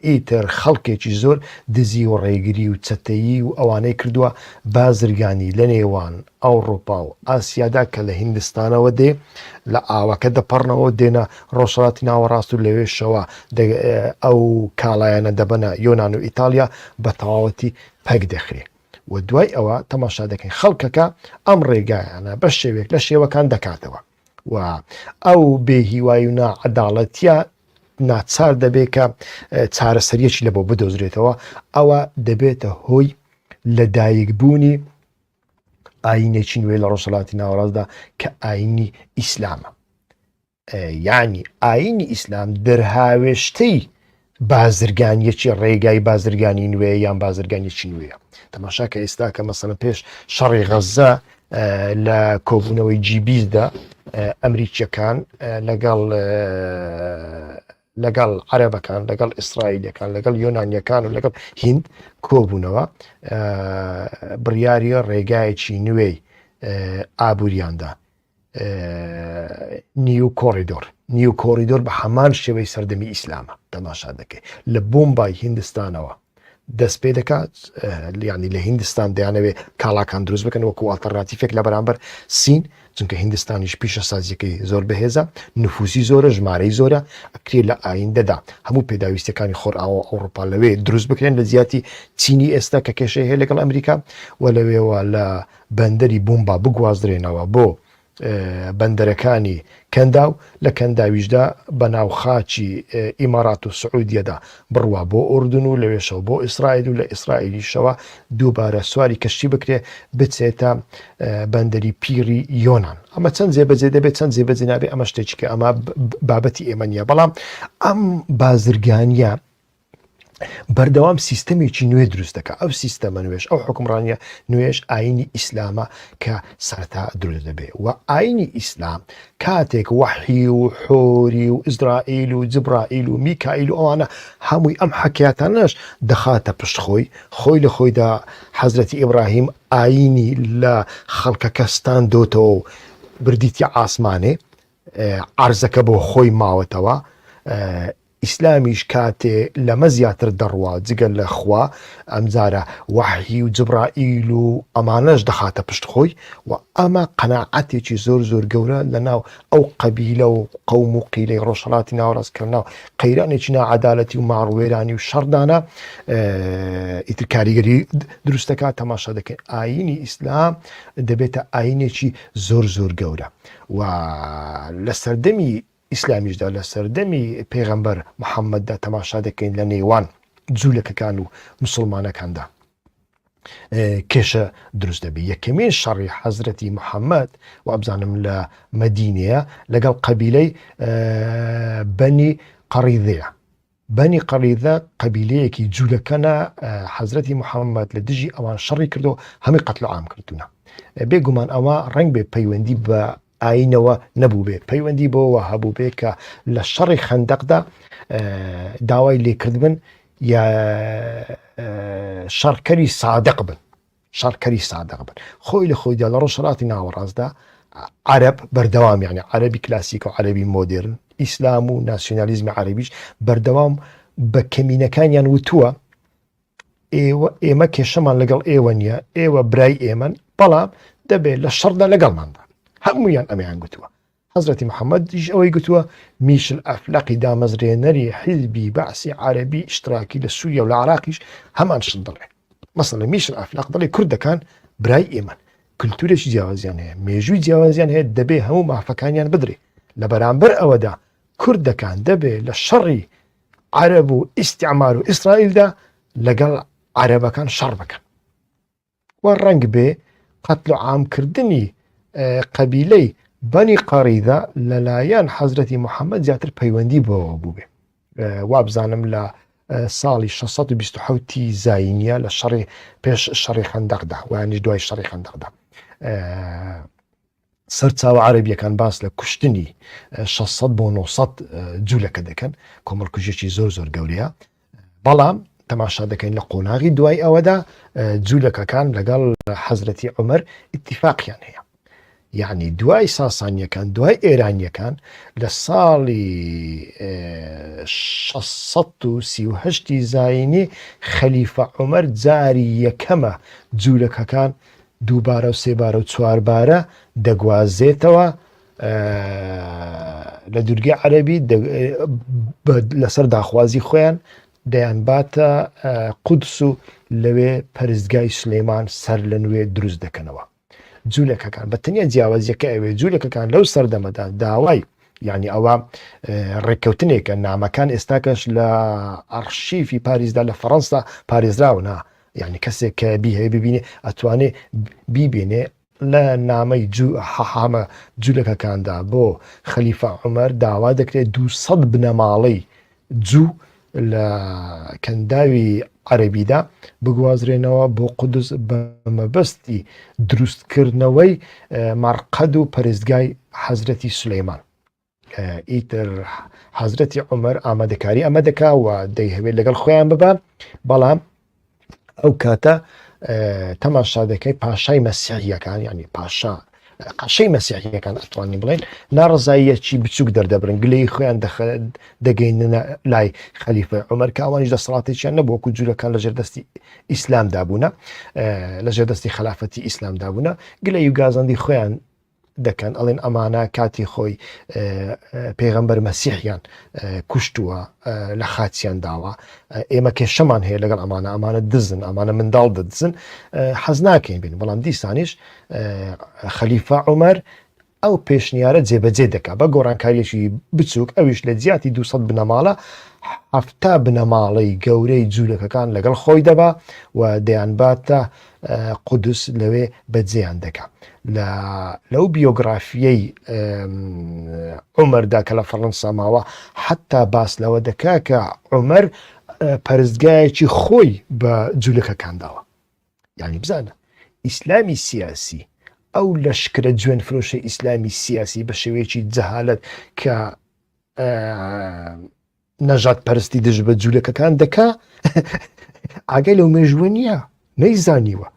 ئیتر خەڵکێکی زۆر دزی و ڕێگری و چەتەیی و ئەوانەی کردووە بازرگانی لە نێوان ئەوڕۆپا و ئاسیادا کە لە هیندستانەوە دێ لە ئاوەکە دەپەڕنەوە دێنە ڕۆژهەڵاتی ناوەڕاست و لەوێشەوە ئەو کاڵایەنە دەبەنە یۆناان و ئیتالیا بە تەواوەتی پەک دەخرێت و دوای ئەوە تەماشا دەکەین خەڵکەکە ئەم ڕێگایانە بە شێوێک لە شێوەکان دەکاتەوە و ئەو بێهیوای و ناعەداڵەتیە ناچار دەبێت کە چارەسەریەکی لە بۆ بدۆزرێتەوە ئەوە دەبێتە هۆی لەدایکبوونی ئاینێکی نوێ لە ڕۆژهەڵاتی ناوەڕاستدا کە ئاینی ئیسلامە یعنی ئاینی ئیسلام دەرهاوێشتەی بازرگانیەکی ڕێگای بازرگانی نوێ یان بازرگانیەکی نوێیە تەماشا کە ئێستا کە مەسەڵەن پێش شەڕی غەزە لە کۆبوونەوەی جیبیزدا ئەمریکیەکان لەگەڵ عەرەبەکان لەگەڵ ئیسرائیلەکان لەگەڵ یۆنانیەکان و لەگەڵ هیند کۆبوونەوە بڕیاری ڕێگایەکی نوێی ئابووریاندا نیو کۆریدۆر بە هەمان شێوەی سەردەمی ئیسلامە تەماشا دەکەی لە بۆمبای هیندستانەوە دەست پێ دەکات ینی لە هیندستان دەیانەوێ کاڵاکان دروست بکەن وەکو ئالتەرناتیفێک لە بەرامبەر سین چونکە هیندستانیش پیشە سازیەکەی زۆر بەهێزە نفوسی زۆرە ژمارەی زۆرە ئەکرێ لە ئایندەدا هەموو پێداویستەکانی خۆرئاوە ئەوروپا لەوێ دروست بکرێن لە زیاتی چینی ئێستا کە کێشەی هەیە لەگەڵ ئەمریکا و لەوێەوە لە بەندەری بۆمبا بگوازرێنەوە بۆ بەندەرەکانی کەنداو لە کەنداویشدا بەناو خاچی ئیمارات و سعودیەدا بڕوا بۆ ئوردن و لەوێشەوە بۆ ئیسرائیل و لە ئیسرائیلیشەوە دووبارە سواری کەشتی بکرێ بچێتە بەندەری پیری یۆنان. ئەمە چەند جێبەجێ دەبێت چەند جێبەجێ نابێت ئەمە شتێکیکە ئەمە بابەتی ئێمە نیە، بەڵام ئەم بازرگانیە بەردەوام سیستەمێکی نوێ دروست دەکات. ئەو سیستەمە نوێش ئەو حکمڕانیە نوێش ئاینی ئیسلامە کە سەرتا دروست دەبێت و ئاینی ئیسلام کاتێک وەحی و حۆری و ئیزرائیل و جبرائیل و میکائیل و ئەوانە هەمووی ئەم حەکایەتانەش دەخاتە پشت خۆی لە خۆیدا حەزرەتی ئیبراهیم ئاینی لە خەڵکەکەستان دۆتەوە و بردیتی ئاسمانێ عەرزەکە بۆ خۆی ماوەتەوە. ئیسلامیش کاتێ لەمە زیاتر دەڕوا جگەل لە خوا ئەمجارە وەحی و جبرائیل و ئەمانەش دەخاتە پشت خۆی و ئەمە قەناعەتێکی زۆر گەورە لە ناو ئەو قەبیلە و قەوم و قیلەی ڕۆژهەڵاتی ناوەڕاستکردنا و قەیرانێکی نائەدالەتی و ماڕوێرانی و شەڕدانە ئیتر کاریگەری دروستەکە تەماشا دەکەین. ئاینی ئیسلام دەبێتە ئاینێکی زۆر گەورە و لە سەردەمی ئیسلامیشدا لە سەردەمی پێغەمبەر محەممەددا تەماشا دەکەین لە نێوان جوولەکەکان و مسلمانەکاندا کێشە دروست دەبێت. یەکەمین شەڕی حەزرەتی محەممەد و ئەبزانم لە مەدینەیە لەگەڵ قەبیلەی بەنی قەڕیدەیە. بەنی قەڕیدە قەبیلەیەکی جوولەکەنە حەزرەتی محەممەد لە دژی ئەوان شەڕی کردو هەمی قەتل عام کردوونە. بێگومان ئەوە ڕەنگ بێ پەیوەندی بە ئاینەوە نەبوو بێ، پەیوەندی بۆەوە هەبوو بێ کە لە شەڕی خەندەقدا داوای لێکردبن یا شەڕکەری سادق بن خۆی لە خۆیدا لە ڕۆژهەڵاتی ناوەڕاستدا عەرەب بەردەوام یعنی عەرەبی کلاسیک و عەرەبی مۆدێرن ئیسلام و ناسیۆنالیزمی عەرەبیش بەردەوام بە کەمینەکانیان وتووە ئێمە کێشەمان لەگەڵ ئێوە نییە، ئێوە برای ئێمەن، بەڵام دەبێت لە شەڕدا لەگەڵماندا. هەموویان ئەمەیان گوتووە. حەزرەتی محەممەد دیش ئەوەی گوتووە میشل ئەفلەقی دامەزرێنەری حیزبی بەعسی عەرەبی ئیشتراکی لە سووریا و لە عێراقیش هەمان شت دەڵێ. مەسەڵەن میشل ئەفلەق دەڵێ کوردەکان برای ئێمەن، کلتورێکی جیاوازیان هەیە، مێژووی جیاوازیان هەیە، دەبێ هەموو مافەکانیان بدرێ. لە بەرامبەر ئەوەدا کوردەکان دەبێ لە شەڕی عەرەب و ئیستیعمار و ئیسرائیلدا لەگەڵ عەرەبەکان شەڕ بکەن و ڕەنگ بێ قەتل و عامکردنی قەبیلەی بەنی قەڕیدە لەلایەن حەزرەتی محەممەد زیاتر پەیوەندی بۆەوە بوو بێ. وابزانم لە ساڵی 627 زاینیە لە شەڕی پێش شەڕی خەندەقدا وانیش دوای شەڕی خەندەقدا سەرچاوە عەرەبیەکان باس لە کوشتنی 600 بۆ 900 جوولەکە دەکەن، کۆمەڵکوژێکی زۆر گەورەیە، بەڵام تەماشا دەکەین لە قۆناغی دوای ئەوەدا جوولەکەکان لەگەڵ حەزرەتی عومەر ئیتیفاقیان هەیە. یعنی دوای ساسانیەکان دوای ئێرانیەکان لە ساڵی 638 زاینی خەلیفە عومەر جاری یەکەمە جوولەکەکان دووبارە و سێبارە و چواربارە دەگوازێتەوە لە دوورگەی عەرەبی لەسەر داخوازی خۆیان دەیان باتە قودس و لەوێ پەرستگای سلەیمان سەر لە نوێ دروست دەکەنەوە. جوولەکەکان بە تەنیا جیاوازیەکە ئەوێ جوولەکەکان لەو سەردەمەدا داوای یعنی ئەوە ڕێککەوتنێکە نامەکان ئێستاکەش لە ئەرشیفی پاریسدا لە فەڕەنسا پارێزراونە، یعنی کەسێک کە بیهەیە ببینێ ئەتوانێ بیبێنێ لە نامەی حەحامە جوولەکەکاندا بۆ خەلیفە عومەر داوا دەکرێت 200 بنەماڵەی جوو لە کەنداوی عەرەبیدا بگوازرێنەوە بۆ قودس بە مەبەستی دروستکردنەوەی مەرقەد و پەرستگای حەزرەتی سولەیمان. ئیتر حەزرەتی عومەر ئامادەکاری ئەمە دەکا و دەیهەوێت لەگەڵ خۆیان ببە، بەڵام ئەو کاتە تەماشا دەکەی پاشای مەسیحیەکان یعنی قاشەی مەسیحیەکان ئەتوانین بڵێن ناڕزاییەکی بچووک دەردەبرن، گلەی خۆیان دەگەینە لای خەلیفە عومەر کە ئەوانیش دەسەڵاتێکیان نەبووە وەکو جوولەکان لە ژێردەستی ئیسلامدا بوونە، لە ژێردەستی خلافەتی ئیسلامدا بوونە، گلەی و گازاندی خۆیان دەکەن ئەڵێن ئەمانە کاتی خۆی پێغەمبەر مەسیحیان کوشتووە لە خاچیان داوە، ئێمە کێشەمان هەیە لەگەڵ ئەمانە دزن، ئەمانە منداڵ دەدزن، حەز ناکەین بین. بەڵام دیسانیش خەلیفە عومەر ئەو پێشنیارە جێبەجێ دەکات بە گۆڕانکاریەکی بچووک ئەویش لە جیاتی 200 بنەماڵە هەفتا بنەماڵەی گەورەی جوولەکەکان لەگەڵ خۆی دەبا و دەیانباتە قودس لەوێ بەجێیان دەکات لەو بیۆگرافیەی عومەردا کە لە فەڕەنسا ماوە حتا باس لەوە دەکا کە عومەر پەرستگایەکی خۆی بە جوولەکەکان داوە. یعنی بزانە ئیسلامی سیاسی ئەو لەشکرە جوێن فرۆشە ئیسلامی سیاسی بە شێوەیەکی جەهالەت کە نەژاد پەرستی دژ بە جوولەکەکان دەکا ئاگای لەو مێژوە نییە نەیزانیوە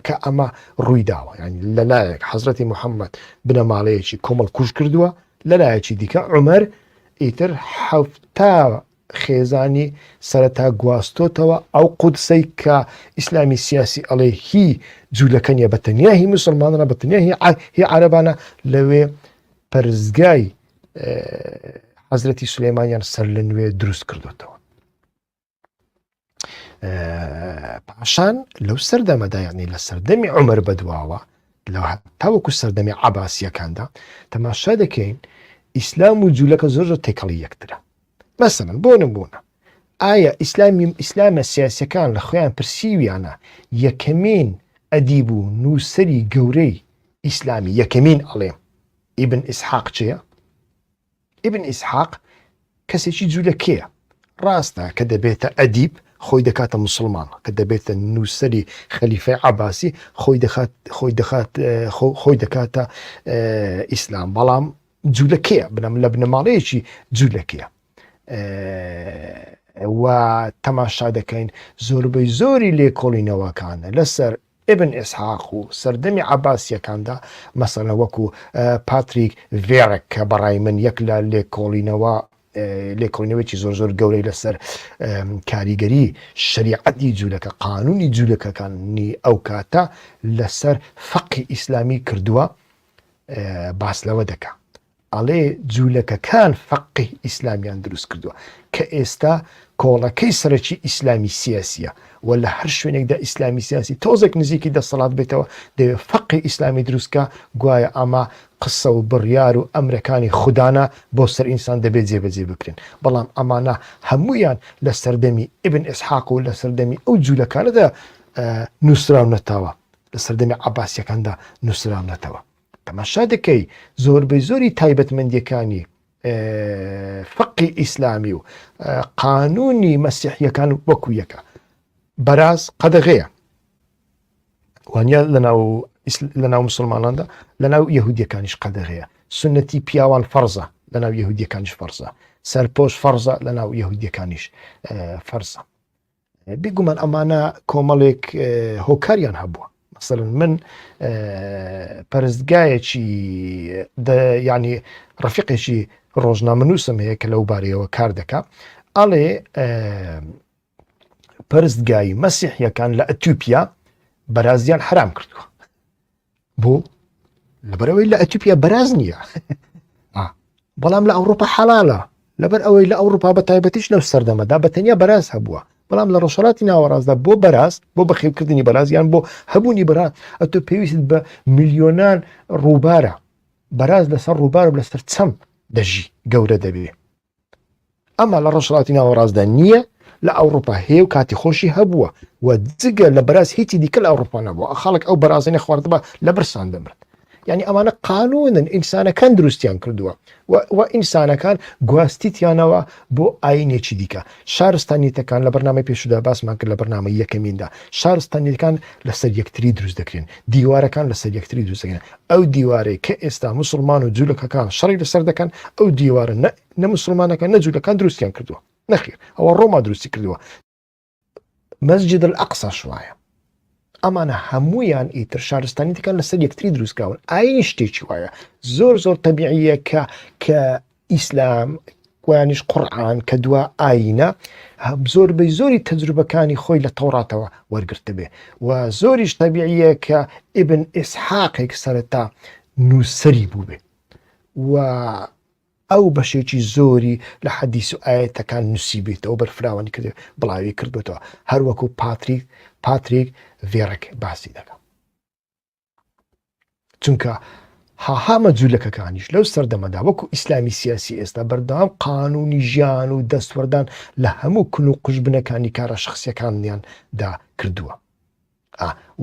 کە ئەمە ڕوویداوە. ینی لەلایەک حەزرەتی موحەممەد بنەماڵەیەکی کۆمەڵ کوش کردووە، لەلایەکی دیکە عومەر ئیتر حەفتا خێزانی سەرەتا گواستۆتەوە ئەو قودسەی کە ئیسلامی سیاسی ئەڵێ هی جوولەکە نیە بەتەنیا هی موسڵمانە بەتەنیا هی عەرەبانە لەوێ پەرستگای حەزرەتی سولەیمانیان سەر لە نوێ دروست کردوتەوە. پاشان لەو سەردەمەدا یعنی لە سەردەمی عومەر بەدواوە لەو تاوەکو سەردەمی عەباسیەکاندا تەماشا دەکەین ئیسلام و جوولەکە زۆر زۆر تێکەڵی یەکترە. مەسەڵەن بۆ نمونە ئایا ئیسلامە سیاسیەکان لە خۆیان پرسیویانە یەکەمین ئەدیب و نووسەری گەورەی ئیسلامی یەکەمین ئەڵێ ئیبن ئیسحاق چییە؟ ئیبن ئیسحاق کەسێکی جوولەکەیە، ڕاستە کە دەبێتە ئەدیب خۆی دەکاتە مسلمان، کە دەبێتە نووسەری خەلیفەی عەباسی خۆی دەکاتە ئیسلام، بەڵام جوولەکەیە لە بنەماڵەیەکی جوولەکەیە. و تەماشا دەکەین زۆربەی زۆری لێکۆڵینەوەکانە لەسەر ئیبن ئیسحاق و سەردەمی عەباسیەکاندا، مەسەڵەن وەکو پاتریک ڤێرک کە بەڕای من یەک لە لێکۆڵینەوەیکی زۆر زۆر گەورەی لەسەر کاریگەری شەریعەتی جوولەکە قانونی جوولەکەکانی ئەو کاتە لەسەر فەقی ئیسلامی کردووە باس لەوە دەکات. ئەڵێ جوولەکەکان فەقی ئیسلامیان دروست کردووە کە ئێستا کۆڵەکەی سەرەکی ئیسلامی سیاسیە و لە هەر شوێنێکدا ئیسلامی سیاسی تۆزێک نزیکی دەسەڵات بێتەوە دەوێت فەقی ئیسلامی دروستکە، گوایە ئەمە قسە و بڕیار و ئەمرەکانی خوددانە بۆ سەر ئینسان دەبێت جێبەجێ بکرێن، بەڵام ئەمانە هەموویان لە سەردەمی ئیبن ئیسحاق و لە سەردەمی ئەو جوولەکانەدا نووسراونەتەوە، لە سەردەمی عەباسیەکاندا نووسراونەتەوە. تەماشا دەکەی زۆربەی زۆری تایبەتمەندیەکانی فەقی ئیسلامی و قانونی مەسیحیەکان وەکو یەکە. بەراز قەدەغەیە وانە لەناو مسلماناندا، لەناو یەهودیەکانیش قەدەغەیە. سنەتی پیاوان فەرزە، لەناو یەهودیەکانیش فەرزە. سەرپۆش فەرزە، لەناو یەهودیەکانیش فەرزە. بێگومان ئەمانە کۆمەڵێک هۆکاریان هەبووە. مثلەن من پەرستگایەکی ینی ڕەفیقێکی ڕۆژنامەنووسم هەیە کە لەو بارەیەوە کار دەکات، ئەڵێ پەرستگای مەسیحیەکان لە ئەتیوپیا بەرازیان حرام کردووە. بۆ لەبەرەوەی لە ئەتیوپیا بەراز نییە، بەڵام لە ئەوروپا حەلالە، لەبەر ئەوەی لە ئەوروپا بە تایبەتیش لەو سەردەمەدا بەتەنیا بەراز هەبووە، بەڵام لە ڕۆژهەڵاتی ناوەڕاستدا بۆ بەراز بۆ بەخێوکردنی بەرازیان بۆ هەبوونی بەراز ئەتۆ پێویست بە میلیۆنان ڕووبارە بەراز لەسەر ڕووبار لەسەر چەم دەژی گەورە دەبێ. ئەمە لە ڕۆژهەڵاتی ناوەڕاستدا نییە، لە ئەوروپا هەیە و کاتی خۆشی هەبووە و جگە لە بەراز هیچی دیکە لە ئەوروپا نەبووە. خەڵک ئەو بەرازانەی خواردبە لە برسان دەمرن. یعنی ئەمانە قانونن، ئینسانەکان دروستیان کردووە و ئینسانەکان گواستیتیانەوە بۆ ئاینێکی دیکە. شارستانیتەکان لە بەرنامەی پێشودا باسمان کرد، لە بەرنامە یەکەمیندا شارستانیەکان لەسەر یەکتری دروست دەکرێن، دیوارەکان لەسەر یەکتری دروست دەکرێن. ئەو دیوارەی کە ئێستا موسڵمان و جوولەکەکان شەڕی لەسەر دەکەن، ئەو دیوارە نە موسڵمانەکان نە جوولەکان دروستیان کردووە، نەخیر ئەوە ڕۆما دروستی کردووە. مەسجد الئەقسا شوایە. ئەمانە هەموویان ئیتر شارستانیتەکان لەسەر یەکتری دروستکراون. ئاینی شتێکی وایە زۆر زۆر تەبیعیە کە ئیسلام ویانیش قورئان کە دوا ئاینە زۆربەی زۆری تەجروبەکانی خۆی لە تەوراتەوە وەرگرتە بێ و زۆریش تەبیعیە کە ئیبن ئیسحاقێک سەرەتا نووسەری بوو بێ و ئەو بەشێکی زۆری لە حەدیث و ئایەتەکان نووسی بێتەوە بەرفراوانی کرد بڵاوی کردوێتەوە، هەروەکو پاتریک ڤێرک باسی دەکات. چونکە هاهامە جوولەکەکانیش لەو سەردەمەدا وەکو ئیسلامی سیاسی ئێستا بەردەوام قانونی ژیان و دەستوەردان لە هەموو کن و قوشبنەکانی کارە شخصیەکانیاندا کردووە.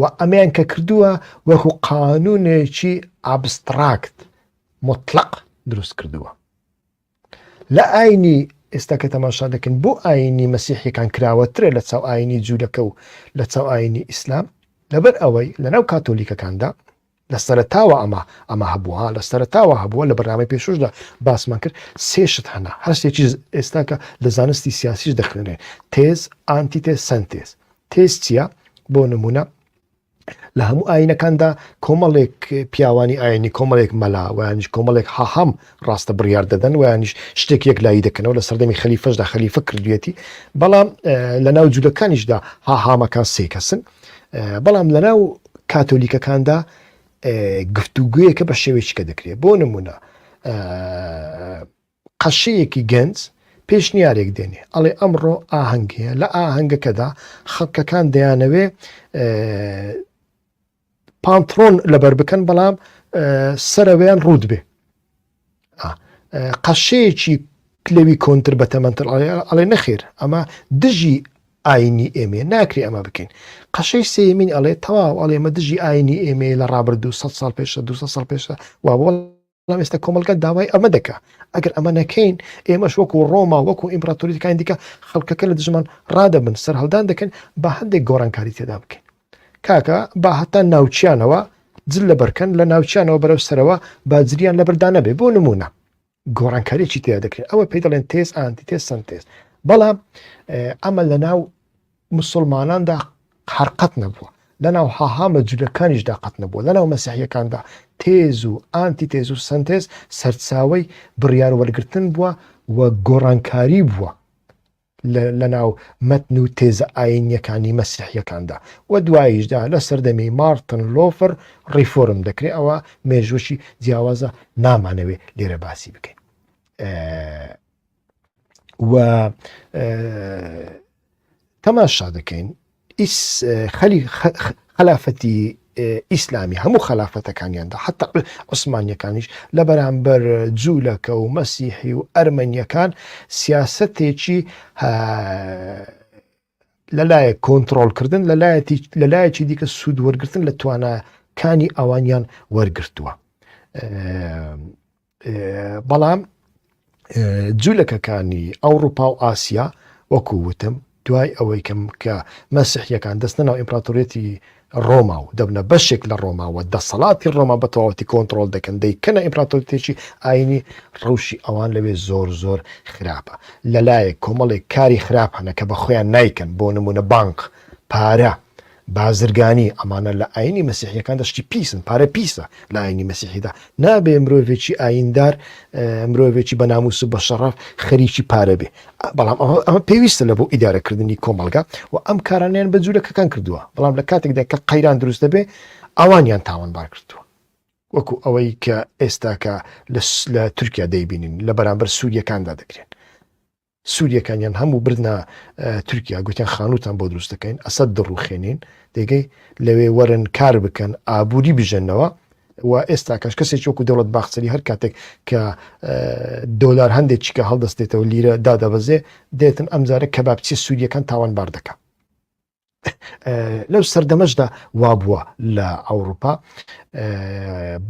و ئەمیان کە کردووە وەکو قانونێکی ئابستراکت مطلق دروست کردووە. لە ئاینی ئێستا کە تەماشا دەکەن بۆ ئاینی مەسیحیەکان کراوەترێ لە چاو ئاینی جوولەکە و لە چاو ئاینی ئیسلام، لەبەر ئەوەی لە ناو کاتۆلیکەکاندا لە سەرەتاوە ئەمە هەبووە، لە سەرەتاوە هەبووە لە بەرنامەی پێشوشدا باسمان کرد سێشت هەنا هەرسێکی ئێستاکە لە زانستی سیاسیش دەخوێنێ تێز، ئانتیتێز، سنتێز. تێز چییە؟ بۆ نمونە لە هەموو ئاینەکاندا کۆمەڵێک پیاوانی ئاینی کۆمەڵێک مەلا ویانیش کۆمەڵێک هاهام ڕاستە بڕیار دەدەن ویانیش شتێک یەک لای دەکەنەوە لە سەردەمی خەلیفەشدا خەلیفە کردوێتی، بەڵام لە ناو جوولەکانیشدا هاهامەکان سێ کەسن، بەڵام لە ناو کاتۆلیکەکاندا گفتوگویەکە بە شێوەیەکە دەکرێت. بۆ نمونە قەشەیەکی گەنج پێشنیارێک دێنێ ئەڵێ ئەمڕۆ ئاهەنگەیە، لە ئاهەنگەکەدا خەڵکەکان دەیانەوێ پانتڕۆن لەبەر بکەن بەڵام سەرەوەیان ڕوود بێ. قەشەیەکی کلەوی کۆنتر بەتەمەندتر ئەڵێ نەخێر ئەمە دژی ئاینی ئێمێ ناکری ئەمە بکەین. قەشەی سێمین ئەڵێ تەواو ئەڵێ ئمە دژی ئاینی ئێمێ لە ڕابردوو 100 ساڵ پێشە 200 ساڵ پێشە وا بەڵام ئێستا کۆمەلگە داوای ئەمە دەکە ئەگەر ئەمە نەکەین ئێمەش وەکو ڕۆما وەکو ئیمپراتۆریەکانی دیکە خەڵکەکە لە دژمان ڕادەبن سەر هەڵدان دەکەن بە هەندێک گۆڕانکاری تێدا بکەین. کاکە با هەتا ناوچیانەوە جل لە بەرکەن لە ناوچیانەوە بەرەو سەرەوە باجریان لە بەردانە بێ. بۆ نمونە گۆڕانکاریی تێدا دەکرێت ئەوە پێی دەڵێن تێز، ئانتیتێز، سنتێز. بەڵام ئەمە لە ناو مسلماناندا هەرقەت نەبووە، لە ناو هاهامە جوولەکانیشدا قەت نەبووە، لە ناو مەسیحیەکاندا تێز و ئانتیتێز و سنتێز سەرچاوەی بڕیار وەرگرتن بووە و گۆڕانکاری بووە لە ناو مەتن و تێزە ئاینیەکانی مەسیحیەکاندا. و دواییشدا لە سەردەمی مارتن لۆفر ڕیفۆرم دەکرێت، ئەوە مێژوەشی جیاوازە نامانەوێ لێرە باسی بکەین. و تەماشا دەکەین خلافەتی ئیسلامی هەموو خلافەتەکانیاندا حتا عوسمانیەکانیش لە بەرامبەر جوولەکە و مەسیحی و ئەرمەنیەکان سیاسەتێکی لەلایەک کۆنتڕۆڵکردن لەلایەکی دیکە سوود وەرگرتن لە تواناکانی ئەوانیان وەرگرتووە. بەڵام جوولەکەکانی ئەوروپا و ئاسیا وەکو وتم دوای ئەوەی کە مەسیحیەکان دەستنە ناو ئیمپراتۆریەتی ڕۆما و دەبنە بەشێک لە ڕۆماوە دەسەڵاتی ڕۆما بە تەواوەتی کۆنتڕۆڵ دەکەن دەیکەنە ئیمپراتۆریەتێکی ئاینی ڕەوشی ئەوان لەوێ زۆر خراپە. لەلایەک کۆمەڵێک کاری خراپ هەنە کە بە خۆیان نایکەن، بۆ نمونە بانک، پارە، بازرگانی، ئەمانە لە ئاینی مەسیحیەکان دەشتی پیسن، پارە پیسە لە ئاینی مەسیحیدا. نابێ مرۆڤێکی ئایندار مرۆڤێکی بە ناموس و بە شەڕەف خەریکی پارە بێ. بەڵام ئەمە پێویستە لە بۆ ئیدارەکردنی کۆمەلگا و ئەم کارانیان بە جوولەکەکان کردووە، بەڵام لە کاتێکدا کە قەیران دروست دەبێ ئەوانیان تاوانبار کردووە، وەکو ئەوەی کە ئێستاکە لە تورکیا دەیبینین لە بەرامبەر سووریەکاندا دەکرێن. سووریەکانیان هەموو بردنە تورکیا گوتیان خانوتان بۆ دروست دەکەین، ئەسەد دڕوخێنین دەیگەی لەوێ وەرن کار بکەن ئابووری بژەنەوە. و ئێستا کەش کەسێک وەکو دەوڵەت باخچەری هەر کاتێک کە دۆلار هەندێکی کە هەڵدەستێتەوە لیرە دادەبەزێ دێتن ئەمجارە کەبابچی سووریەکان تاوانبار دەکات. لەو سەردەمەشدا وابووە لە ئەوروپا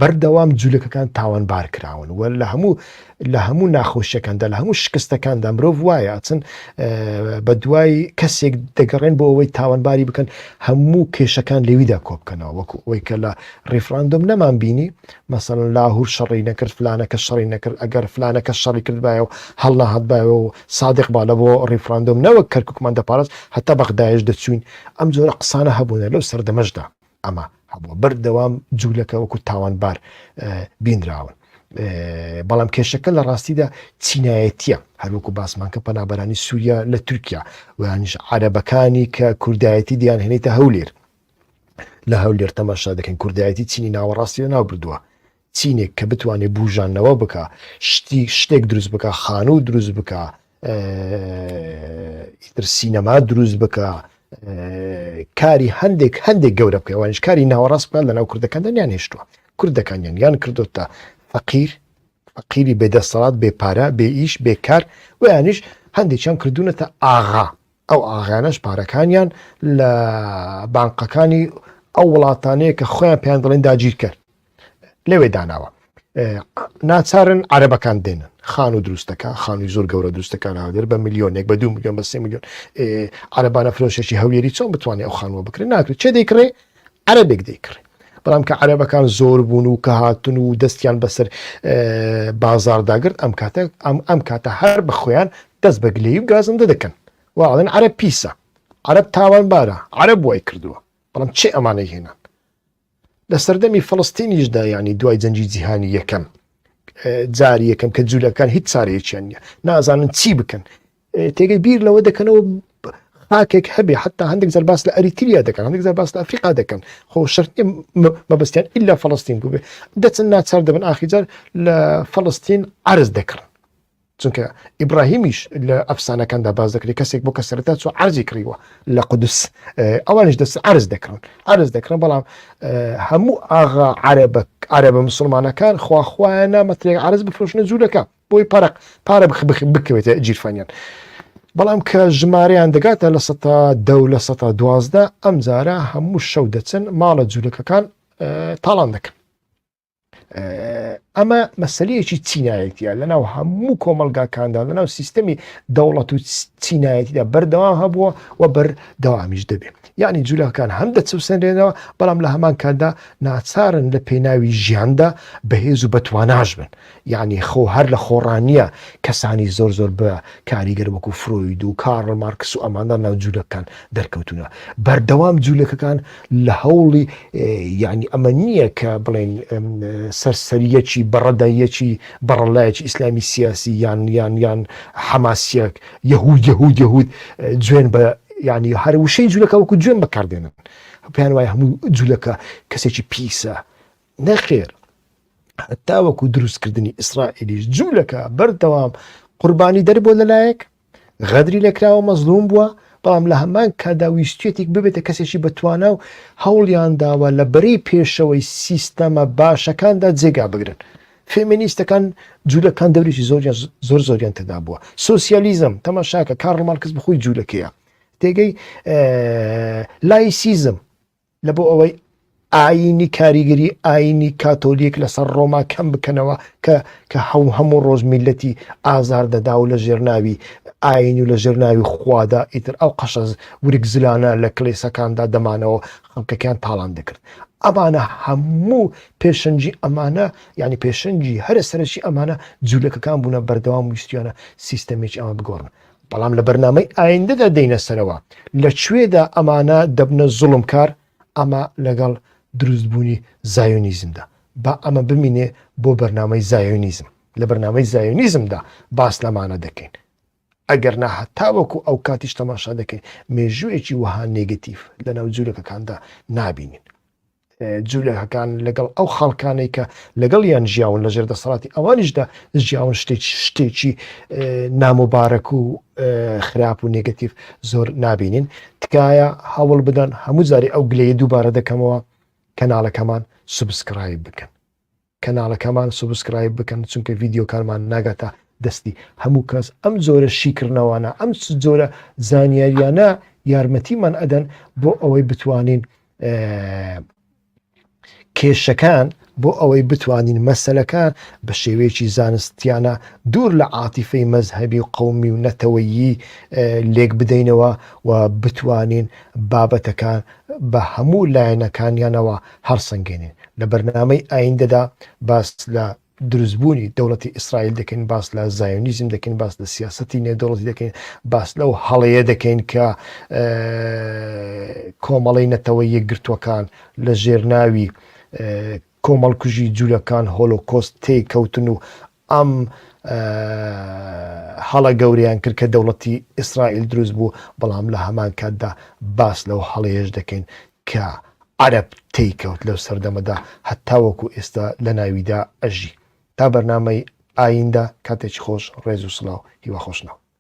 بەردەوام جوولەکەکان تاوانبار کراون و لە هەموو ناخۆشیەکاندا لە هەموو شکستەکاندا مرۆڤ وایە ئەچن بە دوای کەسێک دەگەڕێن بۆ ئەوەی تاوانباری بکەن هەموو کێشەکان لێویدا کۆبکەنەوە، وەکو ئەوەی کە لە ڕیفراندۆم نەمان بینی مەسەڵەن لاهور شەڕی نەکرد، فلانەکە شەڕی نەکرد، ئەگەر فلانەکە شەڕی کردبایە و هەڵ نەهاتبایەوە و سادق با لە بۆ ڕیفراندۆم نەوەک کەرکووکمان دەپارێت هەتا بەغدایش دەچوین. ئەم جۆرە قسانە هەبوونە لەو سەردەمەشدا ئەمە هەبووە بەردەوام جوولەکە وەکو تاوانبار بینراون. بەڵام کێشەکە لە ڕاستیدا چینایەتیە، هەروەکو باسمان کە پەنابەرانی سووریا لە تورکیا ویانیش عەرەبەکانی کە کوردایەتی دیان هێنێتە هەولێر، لە هەولێر تەماشا دەکەن کوردایەتی چینی ناوەڕاستی لە ناو بردووە. چینێک کە بتوانێت بوژانەوە بکە، شتێک دروست بکە، خانوو دروست بکە، ئیتر سینەما دروست بکە، کاری هەندێک گەورە بکە، وانش کاری ناوەڕاست بکات لە ناو کوردەکاندا نیان هێشتووە. کوردەکانیان یان کردوتە فەقیری بێدەسەڵات بێپارە بێ ئیش بێکار و یانیش هەندێکیان کردوونەتە ئاغا ئەو ئاغانەش پارەکانیان لە بانقەکانی ئەو وڵاتانەیە کە خۆیان پێیان دەڵێن داگیر کرد لەوێ داناوە ناچارن عەرەبەکان دێنن خان و دروستەکە خانووی زۆر گەورە دروستەکان هاودێر بە میلیۆنێک بە 2 میلیۆن بە 3 میلیۆن عەرەبانە فرۆشێکی هەولێری چۆن بتوانێت ئەو خانووە بکرێت ناکرێت چێ دەیکڕێ عەرەبێک دەیکڕێ بەڵام کە عەرەبەکان زۆر بوون و کە هاتون و دەستیان بەسەر بازارداگرت ئەم کاتە هەر بە خۆیان دەست بە گلەیی و گازندە دەکەن واڵێن عەرەب پیسە عەرەب تاوانبارە عەرەب وای کردووە بەڵام چێ ئەمانەی هێنان لە سەردەمی فەڵەستینیشدا ینی دوای جەنگی جیهانی یەکەم جاری یەکەم کە جوولەکان هیچ چارەیەکیان نییە نازانن چی بکەن تێگەی بیر لەوە دەکەنەوە خاکێک هەبێ حتا هەندێک زەر باس لە ئەریتریا دەکەن هەندێک زەر باس لە ئەفریقا دەکەن خۆ شەرتی مەبەستیان ئیلا فەڵەستین بوو بێ دەچن ناچار دەبن ئاخیجار لە فەڵەستین عەرز دەکڕن چونکە ئیبراهیمیش لە ئەفسانەکاندا باز دەکرێت کەسێک بۆ کە سەرەتا چۆ عەرزی کڕیوە لە قودس ئەوانش دەست عەرز دەکڕن بەڵام هەموو ئاغا عەرەبە مسلمانەکان خواخوایانە مەترێک عەرز بفرۆشنە جوولەکە بۆی پارە بکەوێتە جیرفانیان بەڵام کە ژمارەیان دەگاتە لە 10 لە 12 ئەم جارە هەموو شەو دەچن ماڵە جوولەکەکان تاڵان دەکەن ئەمە مەسەلەیەکی چینایەتیە لەناو هەموو کۆمەلگاکاندا لەناو سیستەمی دەوڵەت و چینایەتیدا بەردەوام هەبووە و بەردەوامیش دەبێت یعنی جوولەکان هەم دەچوسێنرێنەوە بەڵام لە هەمان کاتدا ناچارن لە پێناوی ژیاندا بەهێز و بەتواناش بن یعنی خۆ هەر لە خۆڕانیە کەسانی زۆر بە کاریگەر وەکو فرۆید و کارل مارکس و ئەماندا ناو جوولەکان دەرکەوتونە بەردەوام جوولەکەکان لە هەوڵی یعنی ئەمە نییە کە بڵێن سەرسەریەکی بەڕەدایەکی بەڕەلایەکی ئیسلامی سیاسی یان حەماسیەک یەهود جوێن بە ینی هەر وشەی جوولەکە وەکو گوێن بەکاردێنن پێیان وایە هەموو جوولەکە کەسێکی پیسە نەخێر هەتا وەکو دروستکردنی ئیسرائیلیش جوولەکە بەردەوام قوربانی دەربووە لەلایەک غەدری لێکراوە مەزلوم بووە بەڵام لە هەمان کادا ویستێتێک ببێتە کەسێکی بەتوانە و هەوڵیان داوە لە بەرەی پێشەوەی سیستەمە باشەکاندا جێگا بگرن فێمینیستەکان جوولەکان دەوریی زۆریان تێدا بووە سۆسیالیزم تەماشاکە کارل مارکس بخۆی جوولەکەیە تێگەی لایسیزم لە بۆ ئەوەی ئاینی کاریگەری ئاینی کاتۆلیک لەسەر ڕۆما کەم بکەنەوە کە هەموو ڕۆژ میلەتی ئازار دەدا و لە ژێرناوی ئاینی و لە ژێرناوی خوادا ئیتر ئەو قەشە ورک زلانە لە کلێسەکاندا دەمانەوە خەڵکەکان تاڵان دەکرد ئەمانە هەموو پێشەنجی ئەمانە ینی پێشەنجی هەرە سەرشی ئەمانە جوولەکەکان بوونە بەردەوام ویستیانە سیستەمێکی ئەمە بگۆڕن بەڵام لە بەرنامەی ئایندەدا دەینە سەرەوە لەکوێدا ئەمانە دەبنە زوڵمکار ئەمە لەگەڵ دروستبوونی زایۆنیزمدا با ئەمە بمینێ بۆ بەرنامەی زایۆنیزم لە بەرنامەی زایۆنیزمدا باس لەمانە دەکەین ئەگەر نەهتاوەکو ئەو کاتیش تەماشا دەکەین مێژوویەکی وەها نێگەتیڤ لە ناو جوولەکەکاندا نابینین جوولەکەکان لەگەڵ ئەو خەڵکانەی کە لەگەڵ یان ژیاون لە ژێر دەسەڵاتی ئەوانیشدا ژیاون شتێکی نامۆبارەک و خراپ و نێگەتیڤ زۆر نابینین تکایە هەوڵ بدەن هەموو جارێ ئەو گلەیە دووبارە دەکەمەوە کەناڵەکەمان سوبسکرایب بکەن کەناڵەکەمان سوبسکرایب بکەن چونکە ڤیدیۆکانمان ناگاتە دەستی هەموو کەس ئەم جۆرە شیکردنەوەوانە ئەم جۆرە زانیاریانە یارمەتیمان ئەدەن بۆ ئەوەی بتوانین کێشەکان بۆ ئەوەی بتوانین مەسەلەکان بە شێوەیەکی زانستیانە دوور لە عاتیفەی مەزهەبی و قەومی و نەتەوەیی لێک بدەینەوە و بتوانین بابەتەکان بە هەموو لایەنەکانیانەوە هەڵسەنگێنین لە بەرنامەی ئایندەدا باس لە دروستبوونی دەوڵەتی ئیسرائیل دەکەین باس لە زایۆنیزم دەکەین باس لە سیاسەتی نێودەوڵەتی دەکەین باس لەو هەڵەیە دەکەین کە کۆمەڵی نەتەوەی یەکگرتووەکان لە ژێرناوی کۆمەڵکوژی جوولەکان هۆلۆکۆست تێکەوتن و ئەم هەڵە گەوریان کرد کە دەوڵەتی ئیسرائیل دروست بوو بەڵام لە هەمان کاتدا باس لەو هەڵەیەش دەکەین کە عەرەب تێکەوت لەو سەردەمەدا هەتاوەکو ئێستا لە ناویدا ئەژی تا بەرنامەی ئایندە کاتێکی خۆش ڕێز و سڵاو هیوا خۆشنەوە